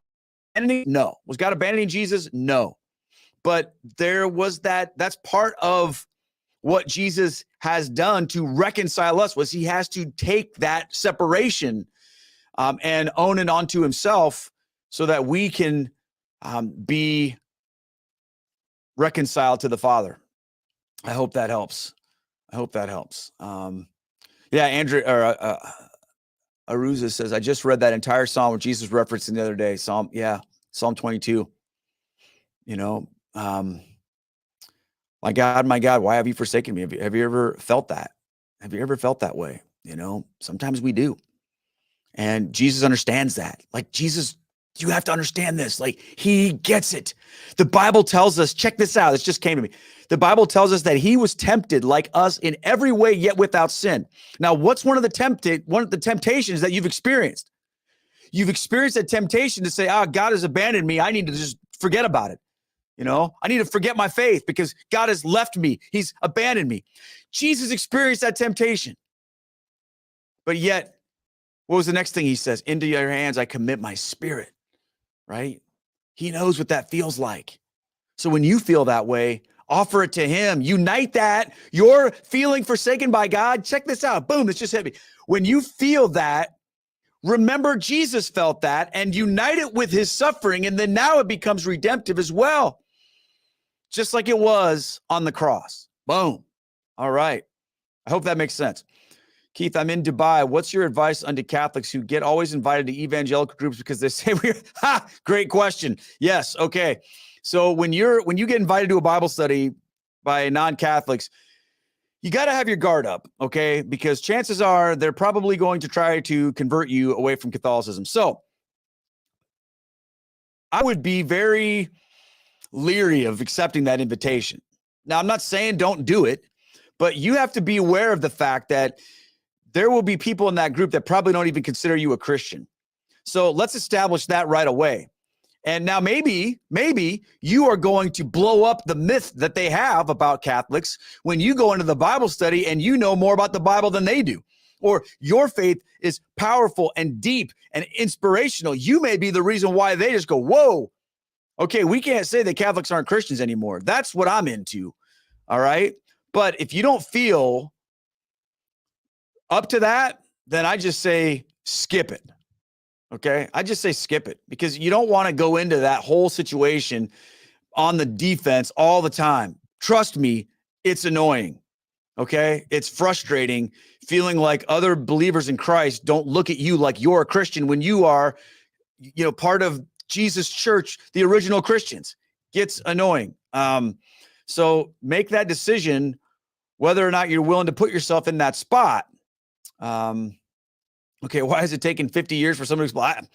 abandoning? No. Was God abandoning Jesus? No. But there was that's part of what Jesus has done to reconcile us, was he has to take that separation and own it onto himself so that we can be reconciled to the Father. I hope that helps. Yeah, Andrew Aruza says, I just read that entire psalm where Jesus referenced the other day. Psalm 22. My God, why have you forsaken me? Have you ever felt that? Have you ever felt that way? Sometimes we do. And Jesus understands that. Like, Jesus, you have to understand this. Like, he gets it. The Bible tells us, check this out. This just came to me. The Bible tells us that he was tempted like us in every way, yet without sin. Now, what's one of the temptations that you've experienced? You've experienced a temptation to say, God has abandoned me. I need to just forget about it. I need to forget my faith because God has left me. He's abandoned me. Jesus experienced that temptation. But yet, what was the next thing he says? Into your hands, I commit my spirit, right? He knows what that feels like. So when you feel that way, offer it to him. Unite that. You're feeling forsaken by God. Check this out. Boom, this just hit me. When you feel that, remember Jesus felt that and unite it with his suffering. And then now it becomes redemptive as well. Just like it was on the cross. Boom. All right. I hope that makes sense. Keith, I'm in Dubai. What's your advice unto Catholics who get always invited to evangelical groups because they say great question. Yes. Okay. So when you get invited to a Bible study by non-Catholics, you got to have your guard up. Okay. Because chances are they're probably going to try to convert you away from Catholicism. So I would be very leery of accepting that invitation. Now, I'm not saying don't do it, but you have to be aware of the fact that there will be people in that group that probably don't even consider you a Christian. So let's establish that right away. And now maybe you are going to blow up the myth that they have about Catholics when you go into the Bible study and you know more about the Bible than they do. Or your faith is powerful and deep and inspirational. You may be the reason why they just go, whoa, okay, we can't say that Catholics aren't Christians anymore. That's what I'm into. All right. But if you don't feel up to that, then I just say skip it. Okay. I just say skip it because you don't want to go into that whole situation on the defense all the time. Trust me, it's annoying. Okay. It's frustrating feeling like other believers in Christ don't look at you like you're a Christian when you are, part of Jesus' church, the original Christians. Gets annoying. So make that decision whether or not you're willing to put yourself in that spot. Okay, why has it taken 50 years for somebody to explain?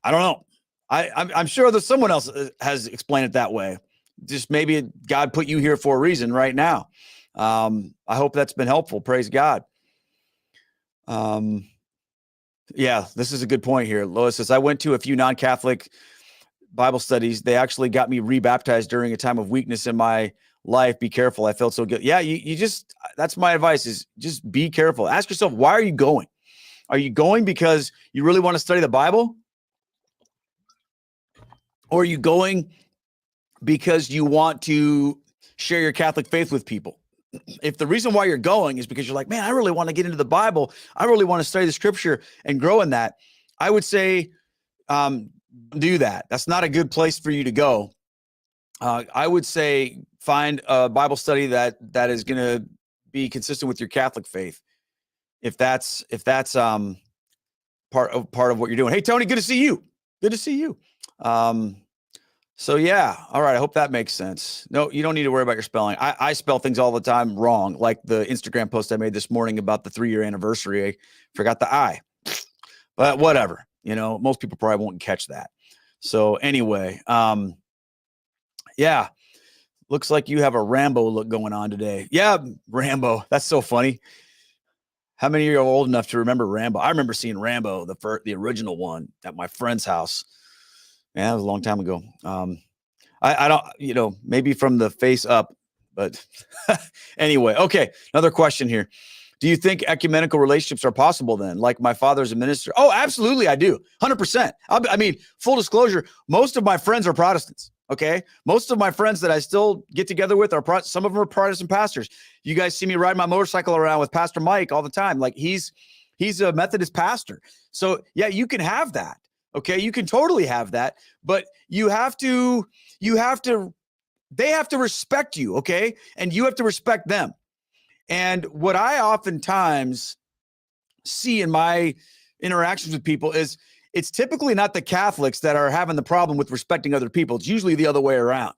I don't know. I'm sure that someone else has explained it that way. Just maybe God put you here for a reason right now. I hope that's been helpful. Praise God. Yeah, this is a good point here. Lois says, I went to a few non-Catholic Bible studies. They actually got me rebaptized during a time of weakness in my life. Be careful. I felt so good. Yeah, you just, that's my advice, is just be careful. Ask yourself, why are you going? Are you going because you really want to study the Bible? Or are you going because you want to share your Catholic faith with people? If the reason why you're going is because you're like, man, I really want to get into the Bible, I really want to study the scripture and grow in that, I would say do that. That's not a good place for you to go. I would say find a Bible study that is going to be consistent with your Catholic faith. If that's part of what you're doing. Hey, Tony, good to see you. Good to see you. So yeah. All right. I hope that makes sense. No, you don't need to worry about your spelling. I spell things all the time wrong. Like the Instagram post I made this morning about the 3-year anniversary. I forgot the I, but whatever, most people probably won't catch that. So anyway, yeah, looks like you have a Rambo look going on today. Yeah. Rambo. That's so funny. How many of you are old enough to remember Rambo? I remember seeing Rambo, the original one, at my friend's house. Man, that was a long time ago. I don't, maybe from the face up, but anyway. Okay, another question here. Do you think ecumenical relationships are possible then? Like my father's a minister. Oh, absolutely, I do. 100%. I mean, full disclosure, most of my friends are Protestants. Okay. Most of my friends that I still get together with are some of them are Protestant pastors. You guys see me ride my motorcycle around with Pastor Mike all the time. Like he's a Methodist pastor. So yeah, you can have that. Okay. You can totally have that, but they have to respect you. Okay. And you have to respect them. And what I oftentimes see in my interactions with people is it's typically not the Catholics that are having the problem with respecting other people. It's usually the other way around.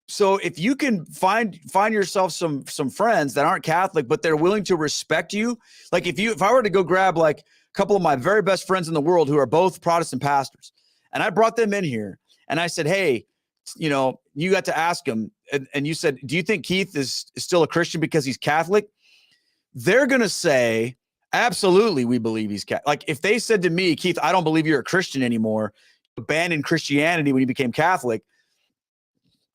So if you can find yourself some friends that aren't Catholic, but they're willing to respect you, like if I were to go grab like a couple of my very best friends in the world who are both Protestant pastors, and I brought them in here and I said, hey, you got to ask him, and you said, do you think Keith is still a Christian because he's Catholic? They're going to say, absolutely, we believe he's Catholic. Like if they said to me, Keith, I don't believe you're a Christian anymore, abandoned Christianity when you became Catholic,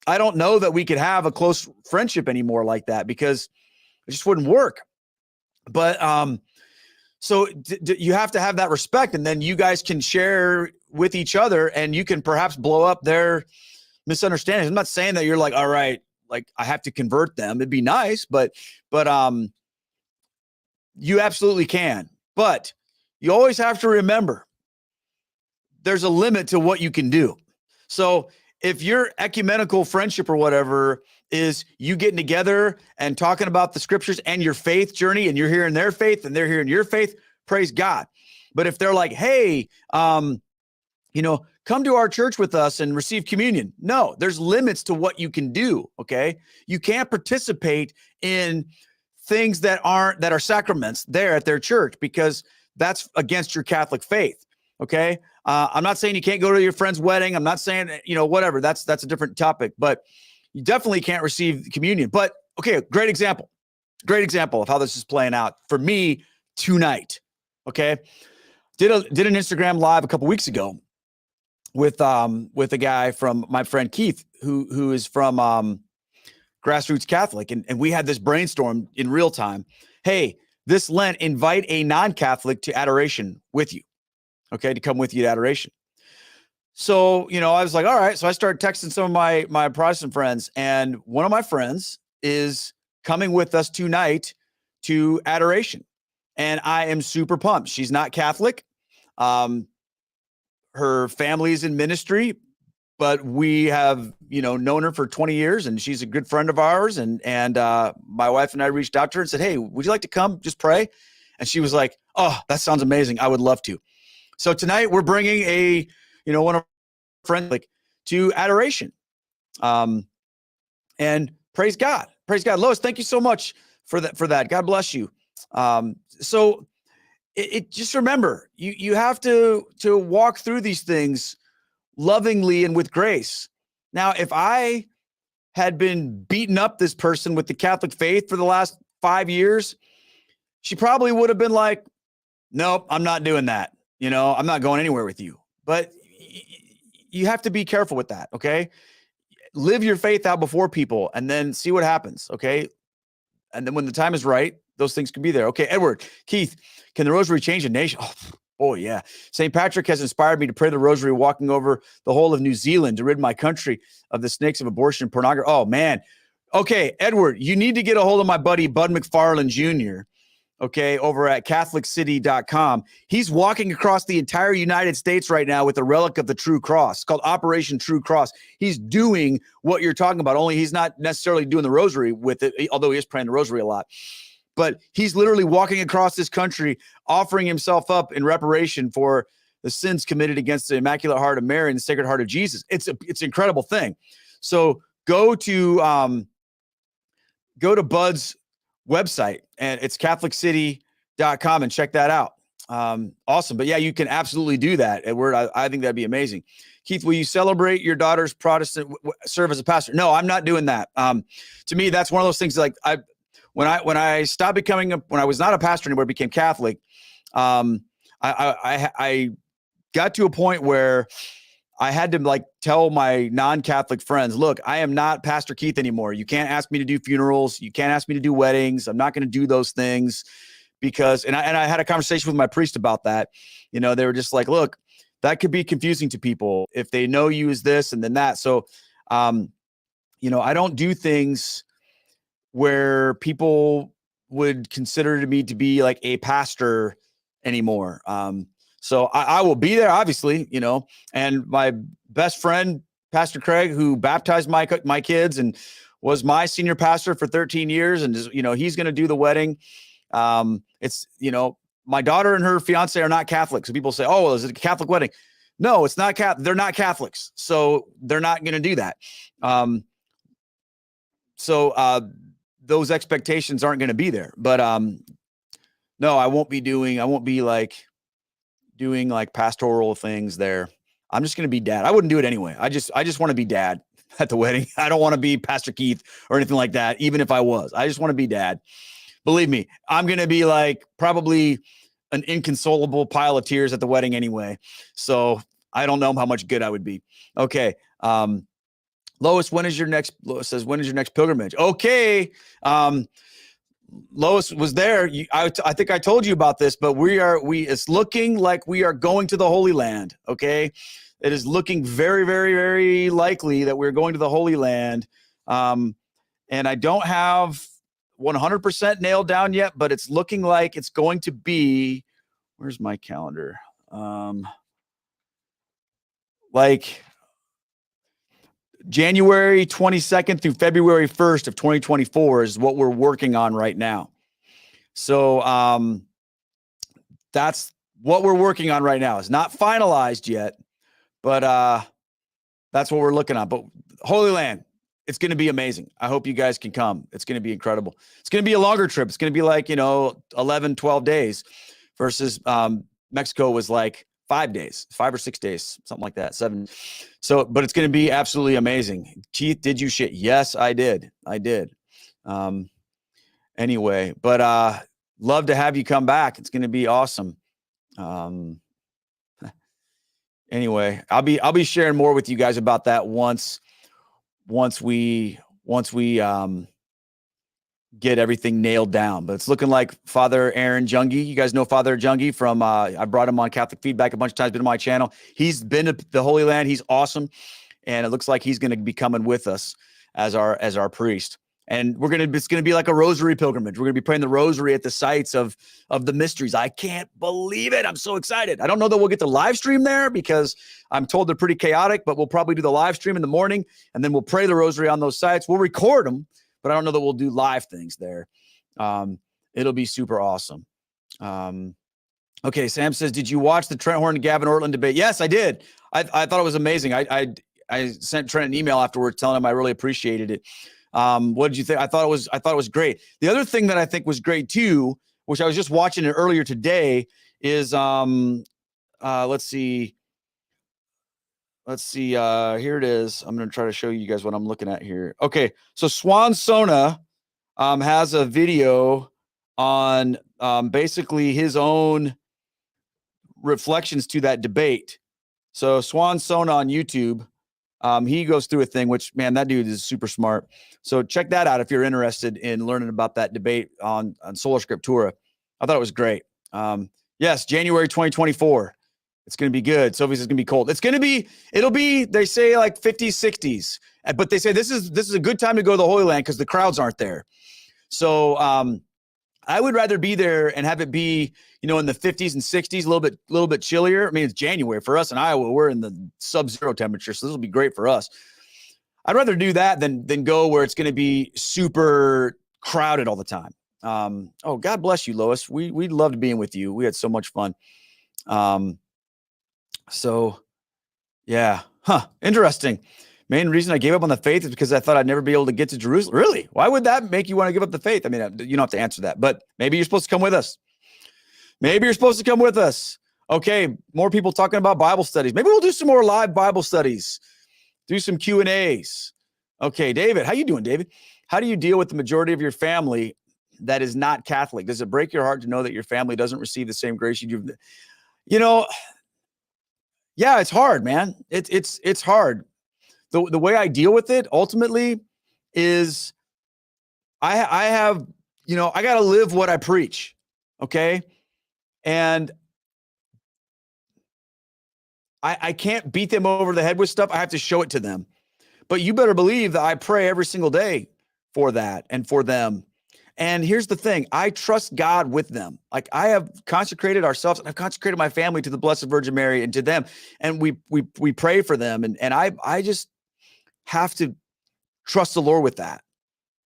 I don't know that we could have a close friendship anymore like that because it just wouldn't work. But so you have to have that respect, and then you guys can share with each other, and you can perhaps blow up their misunderstandings. I'm not saying that you're like, all right, like I have to convert them. It'd be nice, but you absolutely can. But you always have to remember there's a limit to what you can do. So if your ecumenical friendship or whatever is you getting together and talking about the scriptures and your faith journey, and you're hearing their faith and they're hearing your faith, praise God. But if they're like, hey, come to our church with us and receive communion. No, there's limits to what you can do. Okay. You can't participate in things that are sacraments there at their church because that's against your Catholic faith. Okay. I'm not saying you can't go to your friend's wedding. I'm not saying, whatever, that's a different topic, but you definitely can't receive communion. But okay. Great example of how this is playing out for me tonight. Okay. Did an Instagram live a couple weeks ago with a guy from my friend Keith, who is from Grassroots Catholic. And we had this brainstorm in real time. Hey, this Lent, invite a non-Catholic to adoration with you. Okay. To come with you to adoration. So, I was like, all right. So I started texting some of my Protestant friends, and one of my friends is coming with us tonight to adoration. And I am super pumped. She's not Catholic. Her family's in ministry, but we have, known her for 20 years, and she's a good friend of ours. And my wife and I reached out to her and said, hey, would you like to come just pray? And she was like, oh, that sounds amazing. I would love to. So tonight we're bringing one of our friends to adoration. And praise God. Lois, thank you so much for that. God bless you. So it just remember, you have to walk through these things lovingly and with grace. Now, if I had been beating up this person with the Catholic faith for the last 5 years, she probably would have been like, nope, I'm not doing that. I'm not going anywhere with you. But you have to be careful with that. Okay. Live your faith out before people and then see what happens. Okay. And then when the time is right, those things can be there. Okay. Edward, Keith, can the rosary change a nation? Oh yeah. St. Patrick has inspired me to pray the rosary, walking over the whole of New Zealand to rid my country of the snakes of abortion and pornography. Oh man. Okay. Edward, you need to get a hold of my buddy, Bud McFarland Jr., okay, over at CatholicCity.com. He's walking across the entire United States right now with a relic of the True Cross. It's called Operation True Cross. He's doing what you're talking about, only he's not necessarily doing the rosary with it, although he is praying the rosary a lot. But he's literally walking across this country, offering himself up in reparation for the sins committed against the Immaculate Heart of Mary and the Sacred Heart of Jesus. It's an incredible thing. So go to Bud's website, and it's CatholicCity.com, and check that out. Awesome. But yeah, you can absolutely do that, Edward. I think that'd be amazing. Keith, will you celebrate your daughter's Protestant serve as a pastor? No, I'm not doing that. To me, that's one of those things like when I stopped becoming when I was not a pastor anymore, became Catholic, I got to a point where I had to like tell my non-Catholic friends, look, I am not Pastor Keith anymore. You can't ask me to do funerals. You can't ask me to do weddings. I'm not going to do those things because, and I had a conversation with my priest about that. You know, they were just like, look, that could be confusing to people if they know you as this and then that. So, you know, I don't do things where people would consider me to be like a pastor anymore. So I will be there, obviously, you know, and my best friend, Pastor Craig, who baptized my kids and was my senior pastor for 13 years. And, you know, he's going to do the wedding. It's, you know, my daughter and her fiance are not Catholic. So people say, oh, well, is it a Catholic wedding? No, it's not. They're not Catholics. So they're not going to do that. Those expectations aren't going to be there, but, no, I won't be doing like pastoral things there. I'm just going to be dad. I wouldn't do it anyway. I just want to be dad at the wedding. I don't want to be Pastor Keith or anything like that. Even if I was, I just want to be dad. Believe me, I'm going to be like probably an inconsolable pile of tears at the wedding anyway. So I don't know how much good I would be. Okay. Lois, Lois says, when is your next pilgrimage? Okay. Lois was there. I think I told you about this, but it's looking like we are going to the Holy Land. Okay. It is looking very, very, very likely that we're going to the Holy Land. And I don't have 100% nailed down yet, but it's looking like it's going to be, where's my calendar? Like January 22nd through February 1st of 2024 is what we're working on right now. So that's what we're working on right now. It's not finalized yet, but that's what we're looking at. But Holy Land, it's going to be amazing. I hope you guys can come. It's going to be incredible. It's going to be a longer trip. It's going to be like, 11, 12 days versus Mexico was like 5 days, 5 or 6 days, something like that. 7. So, but it's going to be absolutely amazing. Keith, did you shit? Yes, I did. Anyway, but love to have you come back. It's going to be awesome. Anyway, I'll be sharing more with you guys about that once we get everything nailed down. But it's looking like Father Aaron Jungi. You guys know Father Jungi from I brought him on Catholic Feedback a bunch of times, been on my channel. He's been to the Holy Land. He's awesome. And it looks like he's going to be coming with us as our priest. And it's going to be like a rosary pilgrimage. We're going to be praying the rosary at the sites of the mysteries. I can't believe it. I'm so excited. I don't know that we'll get the live stream there because I'm told they're pretty chaotic, but we'll probably do the live stream in the morning and then we'll pray the rosary on those sites. We'll record them, but I don't know that we'll do live things there. It'll be super awesome. Okay. Sam says, did you watch the Trent Horn and Gavin Ortland debate? Yes, I did. I thought it was amazing. I sent Trent an email afterwards telling him I really appreciated it. What did you think? I thought it was great. The other thing that I think was great too, which I was just watching it earlier today, is let's see. Here it is. I'm going to try to show you guys what I'm looking at here. Okay, so Swan Sona has a video on basically his own reflections to that debate. So Swan Sona on YouTube. He goes through a thing, which, man, that dude is super smart. So check that out if you're interested in learning about that debate on Sola Scriptura. I thought it was great. Yes, January 2024. It's going to be good. Sophie says it's going to be cold. It'll be, they say like 50s, 60s, but they say this is a good time to go to the Holy Land because the crowds aren't there. So I would rather be there and have it be, in the 50s and 60s, a little bit chillier. I mean, it's January for us in Iowa. We're in the sub-zero temperature, so this will be great for us. I'd rather do that than go where it's going to be super crowded all the time. Oh, God bless you, Lois. We loved being with you. We had so much fun. So yeah, interesting. Main reason I gave up on the faith is because I thought I'd never be able to get to Jerusalem. Really? Why would that make you want to give up the faith? I mean, you don't have to answer that, but maybe you're supposed to come with us. Okay, more people talking about Bible studies. Maybe we'll do some more live Bible studies. Do some Q&As. Okay, David, how you doing, David? How do you deal with the majority of your family that is not Catholic? Does it break your heart to know that your family doesn't receive the same grace you do? You know, yeah, it's hard, man. It's hard. The way I deal with it ultimately is I have, I got to live what I preach. Okay. And I can't beat them over the head with stuff. I have to show it to them. But you better believe that I pray every single day for that and for them. And here's the thing. I trust God with them. Like, I have consecrated ourselves, and I've consecrated my family to the Blessed Virgin Mary and to them. And we pray for them. And I just have to trust the Lord with that.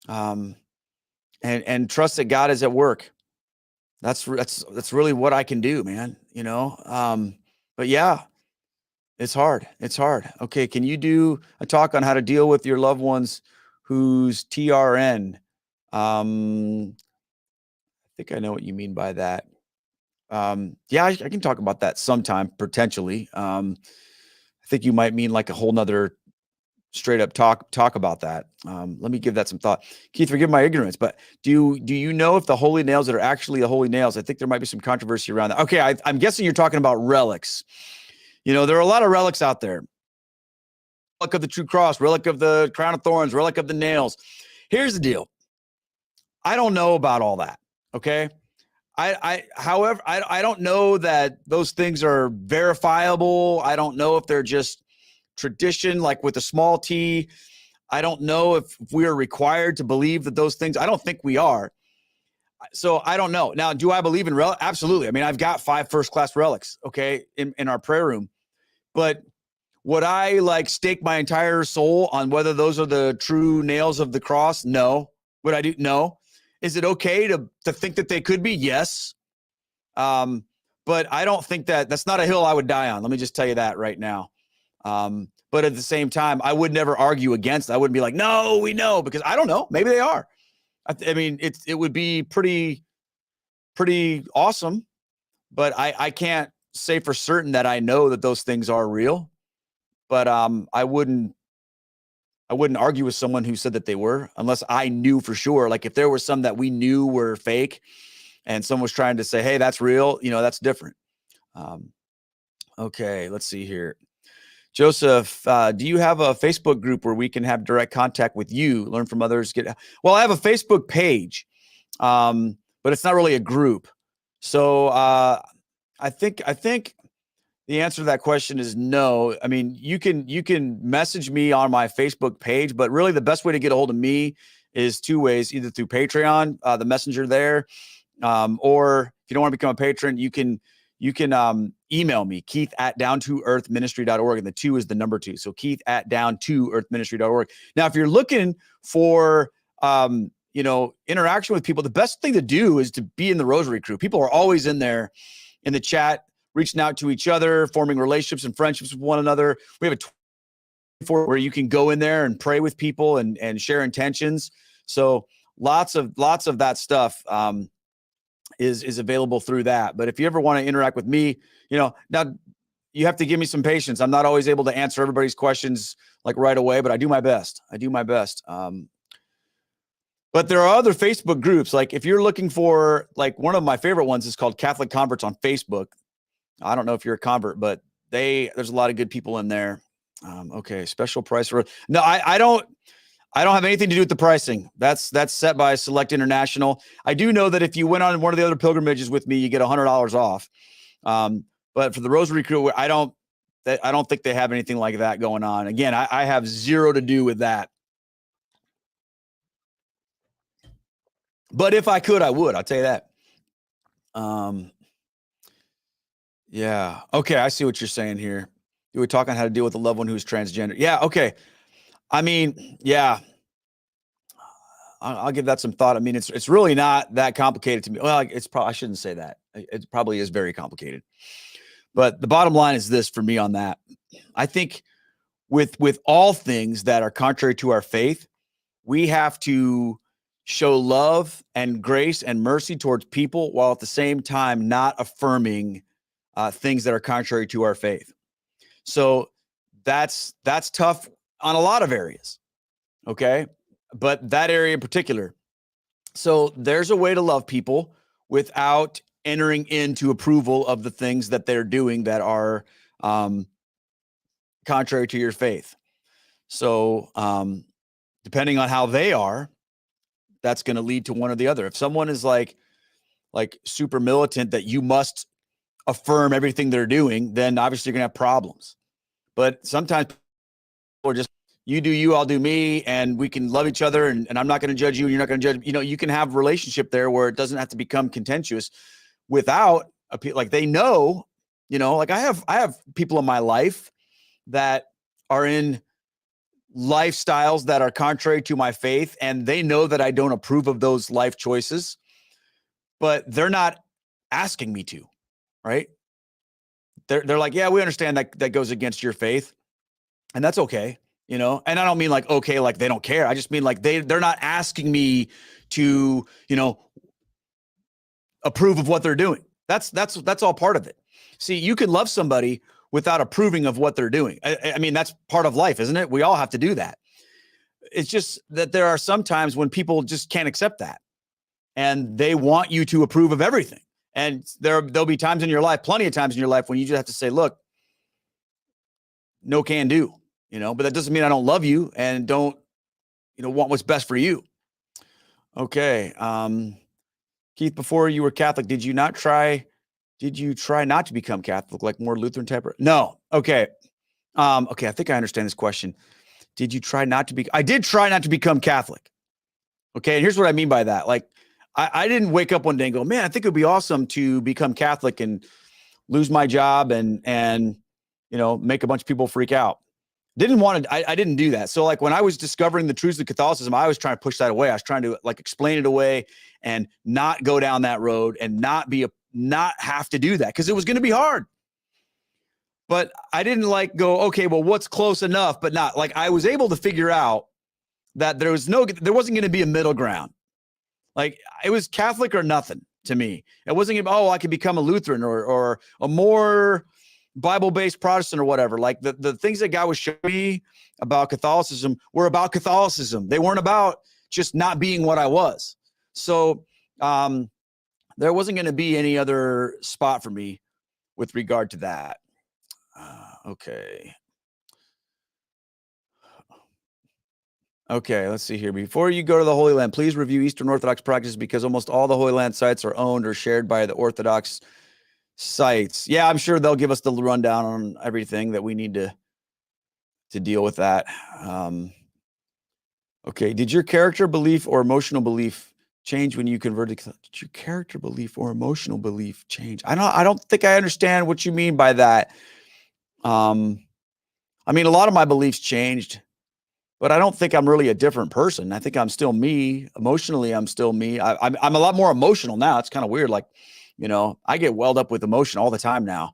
And trust that God is at work. That's really what I can do, man. But yeah, it's hard. It's hard. Okay. Can you do a talk on how to deal with your loved ones whose TRN? I think I know what you mean by that. Yeah, I can talk about that sometime, potentially. I think you might mean like a whole nother straight up talk about that. Let me give that some thought. Keith, forgive my ignorance, but do you know if the holy nails that are actually the holy nails? I think there might be some controversy around that. Okay, I'm guessing you're talking about relics. There are a lot of relics out there. Relic of the true cross, relic of the crown of thorns, relic of the nails. Here's the deal. I don't know about all that. Okay. However, I don't know that those things are verifiable. I don't know if they're just tradition, like with a small t. I don't know if we are required to believe that those things. I don't think we are. So I don't know. Now, do I believe in relics? Absolutely. I mean, I've got 5 first-class relics, okay, in our prayer room. But would I like stake my entire soul on whether those are the true nails of the cross? No. Would I do? No. Is it okay to think that they could be? Yes. But I don't think that's not a hill I would die on. Let me just tell you that right now. But at the same time, I would never argue against. I wouldn't be like, no, we know, because I don't know. Maybe they are. I mean, it would be pretty awesome, but I can't say for certain that I know that those things are real. But I wouldn't argue with someone who said that they were, unless I knew for sure. Like, if there were some that we knew were fake and someone was trying to say, hey, that's real, that's different. Okay, let's see here. Joseph, do you have a Facebook group where we can have direct contact with you, learn from others? Well, I have a Facebook page, but it's not really a group. So I think the answer to that question is no. I mean, you can message me on my Facebook page, but really the best way to get a hold of me is 2 ways, either through Patreon, the messenger there, or if you don't want to become a patron, you can email me, keith@down2earthministry.org. And the 2 is the number 2. So keith@down2earthministry.org. Now, if you're looking for, interaction with people, the best thing to do is to be in the Rosary crew. People are always in there in the chat, reaching out to each other, forming relationships and friendships with one another. We have a 24 where you can go in there and pray with people and share intentions. So lots of that stuff, is available through that. But if you ever want to interact with me, now you have to give me some patience. I'm not always able to answer everybody's questions like right away, but I do my best. But there are other Facebook groups. Like, if you're looking for, like, one of my favorite ones is called Catholic Converts on Facebook. I don't know if you're a convert, but there's a lot of good people in there. Okay. Special price for, no, I don't have anything to do with the pricing. That's set by Select International. I do know that if you went on one of the other pilgrimages with me, you get $100 off. But for the Rosary crew, I don't think they have anything like that going on. Again, I have zero to do with that. But if I could, I would. I'll tell you that. Yeah. Okay. I see what you're saying here. You were talking how to deal with a loved one who's transgender. Yeah. Okay. I mean, yeah. I'll give that some thought. I mean, it's really not that complicated to me. Well, I shouldn't say that. It probably is very complicated. But the bottom line is this for me on that. I think with all things that are contrary to our faith, we have to show love and grace and mercy towards people while at the same time not affirming things that are contrary to our faith. So that's tough on a lot of areas. Okay. But that area in particular. So there's a way to love people without entering into approval of the things that they're doing that are contrary to your faith. So depending on how they are, that's going to lead to one or the other. If someone is like super militant that you must affirm everything they're doing, then obviously you're going to have problems. But sometimes people are just, you do you, I'll do me, and we can love each other, and I'm not going to judge you, and you're not going to judge. You can have a relationship there where it doesn't have to become contentious without like they know, like I have people in my life that are in lifestyles that are contrary to my faith, and they know that I don't approve of those life choices, but they're not asking me to, right? They're like, yeah, we understand that goes against your faith, and that's okay. And I don't mean like, okay, like they don't care. I just mean like they're not asking me to, approve of what they're doing. That's all part of it. See, you can love somebody without approving of what they're doing. I mean, that's part of life, isn't it? We all have to do that. It's just that there are some times when people just can't accept that, and they want you to approve of everything. And there'll be times in your life, plenty of times in your life, when you just have to say, look, no can do. But that doesn't mean I don't love you and don't, want what's best for you. Okay. Keith, before you were Catholic, did you try not to become Catholic, like more Lutheran type? No. Okay. Okay. I think I understand this question. Did you try not to be? I did try not to become Catholic. Okay. And here's what I mean by that. Like, I didn't wake up one day and go, man, I think it would be awesome to become Catholic and lose my job and make a bunch of people freak out. I didn't do that. So like when I was discovering the truths of Catholicism, I was trying to push that away. I was trying to like explain it away and not go down that road and not have to do that, because it was going to be hard. But I didn't like go, okay, well, what's close enough, but not like I was able to figure out that there wasn't going to be a middle ground. Like it was Catholic or nothing to me. It wasn't, I could become a Lutheran or a more Bible-based Protestant or whatever. Like the things that God was showing me about Catholicism were about Catholicism. They weren't about just not being what I was. So there wasn't going to be any other spot for me with regard to that. Okay. Okay, let's see here. Before you go to the Holy Land, please review Eastern Orthodox practices, because almost all the Holy Land sites are owned or shared by the Orthodox sites. Yeah, I'm sure they'll give us the rundown on everything that we need to deal with that. Okay, did your character belief or emotional belief change when you converted? Did your character belief or emotional belief change? I don't think I understand what you mean by that. I mean, a lot of my beliefs changed, but I don't think I'm really a different person. I think I'm still me. Emotionally, I'm still me. I'm a lot more emotional now. It's kind of weird. Like, I get welled up with emotion all the time now,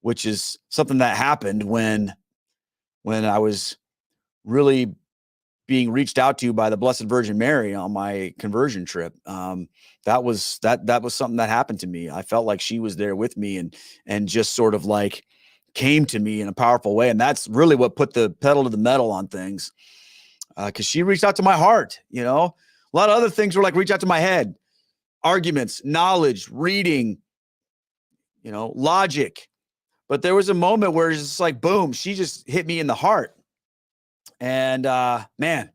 which is something that happened when I was really being reached out to by the Blessed Virgin Mary on my conversion trip. That was something that happened to me. I felt like she was there with me and just sort of like came to me in a powerful way. And that's really what put the pedal to the metal on things. Cause she reached out to my heart, a lot of other things were like reach out to my head, arguments, knowledge, reading, logic. But there was a moment where it's just like, boom, she just hit me in the heart. And man,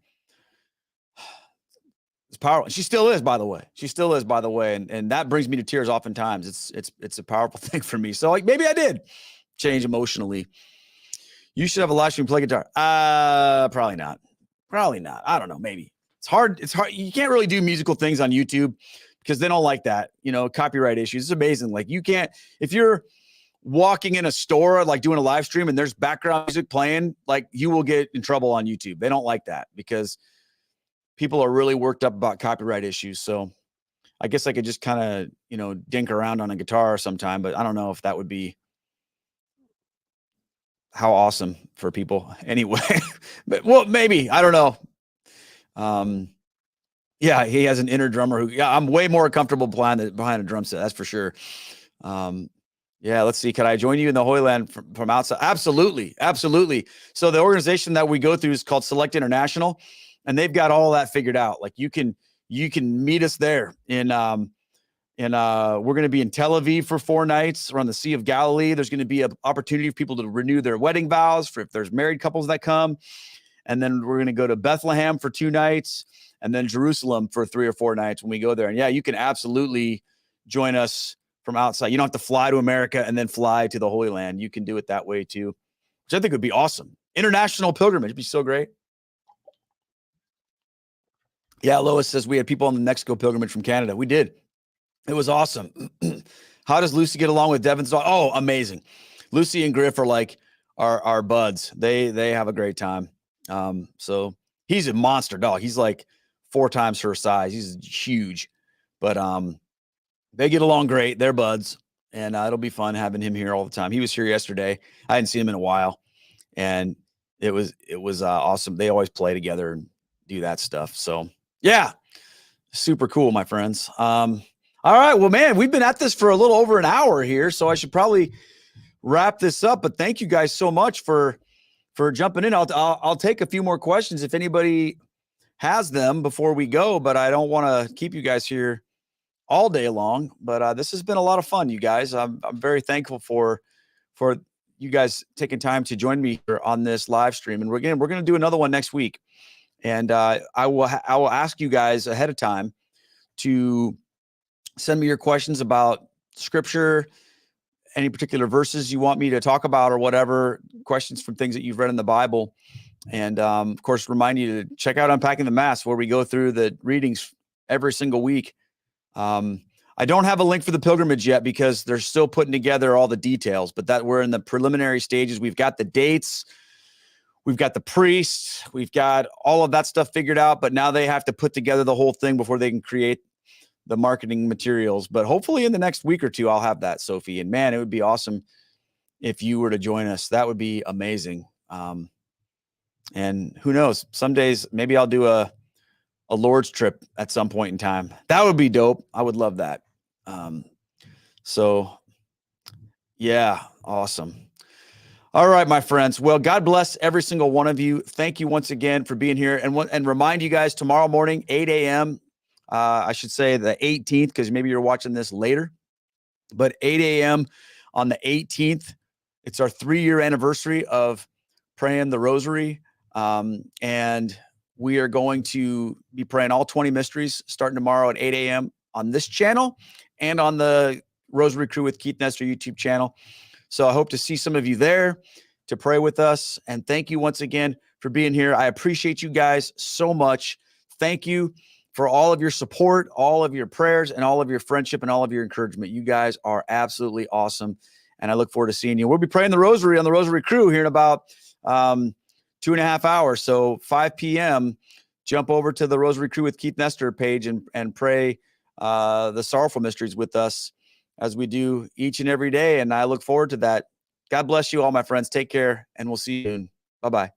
it's powerful. She still is, by the way. And that brings me to tears oftentimes. It's a powerful thing for me. So like maybe I did change emotionally. You should have a live stream, play guitar. Probably not. I don't know. Maybe it's hard. You can't really do musical things on YouTube because they don't like that, copyright issues. It's amazing. Like you can't, if you're walking in a store, like doing a live stream and there's background music playing, like you will get in trouble on YouTube. They don't like that because people are really worked up about copyright issues. So I guess I could just kind of, dink around on a guitar sometime, but I don't know if that would be how awesome for people anyway. But well, maybe, I don't know. Yeah, he has an inner drummer I'm way more comfortable behind a drum set. That's for sure. Yeah, let's see. Can I join you in the Holy Land from outside? Absolutely. So the organization that we go through is called Select International, and they've got all that figured out. Like you can you can meet us there we're going to be in Tel Aviv for 4 nights. We're on the Sea of Galilee. There's going to be an opportunity for people to renew their wedding vows for if there's married couples that come. And then we're going to go to Bethlehem for 2 nights and then Jerusalem for 3 or 4 nights when we go there. And yeah, you can absolutely join us from outside. You don't have to fly to America and then fly to the Holy Land. You can do it that way too, which I think would be awesome. International pilgrimage would be so great. Yeah, Lois says we had people on the Mexico pilgrimage from Canada. We did. It was awesome. How does Lucy get along with Devin's dog? Oh, amazing. Lucy and Griff are like our buds. They have a great time. So he's a monster dog. He's like 4 times her size. He's huge, but they get along great. They're buds, and it'll be fun having him here all the time. He was here yesterday. I hadn't seen him in a while, and it was awesome. They always play together and do that stuff. So yeah, super cool, my friends. All right. Well, man, we've been at this for a little over an hour here, so I should probably wrap this up. But thank you guys so much for jumping in. I'll take a few more questions if anybody has them before we go, but I don't want to keep you guys here all day long. But this has been a lot of fun, you guys. I'm very thankful for you guys taking time to join me here on this live stream. And we're going to do another one next week. And I will ask you guys ahead of time to send me your questions about scripture, any particular verses you want me to talk about or whatever, questions from things that you've read in the Bible. And of course, remind you to check out Unpacking the Mass, where we go through the readings every single week. I don't have a link for the pilgrimage yet because they're still putting together all the details, but that we're in the preliminary stages. We've got the dates. We've got the priests. We've got all of that stuff figured out, but now they have to put together the whole thing before they can create the marketing materials. But hopefully in the next week or 2, I'll have that, Sophie. And man, it would be awesome if you were to join us. That would be amazing. And who knows, some days maybe I'll do a Lord's trip at some point in time. That would be dope. I would love that. So yeah, awesome. All right, my friends. Well, God bless every single one of you. Thank you once again for being here. And remind you guys, tomorrow morning, 8 a.m., I should say the 18th, because maybe you're watching this later, but 8 a.m. on the 18th, it's our 3-year anniversary of praying the rosary. And we are going to be praying all 20 mysteries starting tomorrow at 8 a.m. on this channel and on the Rosary Crew with Keith Nestor YouTube channel. So I hope to see some of you there to pray with us. And thank you once again for being here. I appreciate you guys so much. Thank you for all of your support, all of your prayers, and all of your friendship and all of your encouragement. You guys are absolutely awesome. And I look forward to seeing you. We'll be praying the rosary on the Rosary Crew here in about 2.5 hours. So 5 p.m., jump over to the Rosary Crew with Keith Nestor page and pray the sorrowful mysteries with us as we do each and every day. And I look forward to that. God bless you all, my friends. Take care, and we'll see you soon. Bye-bye.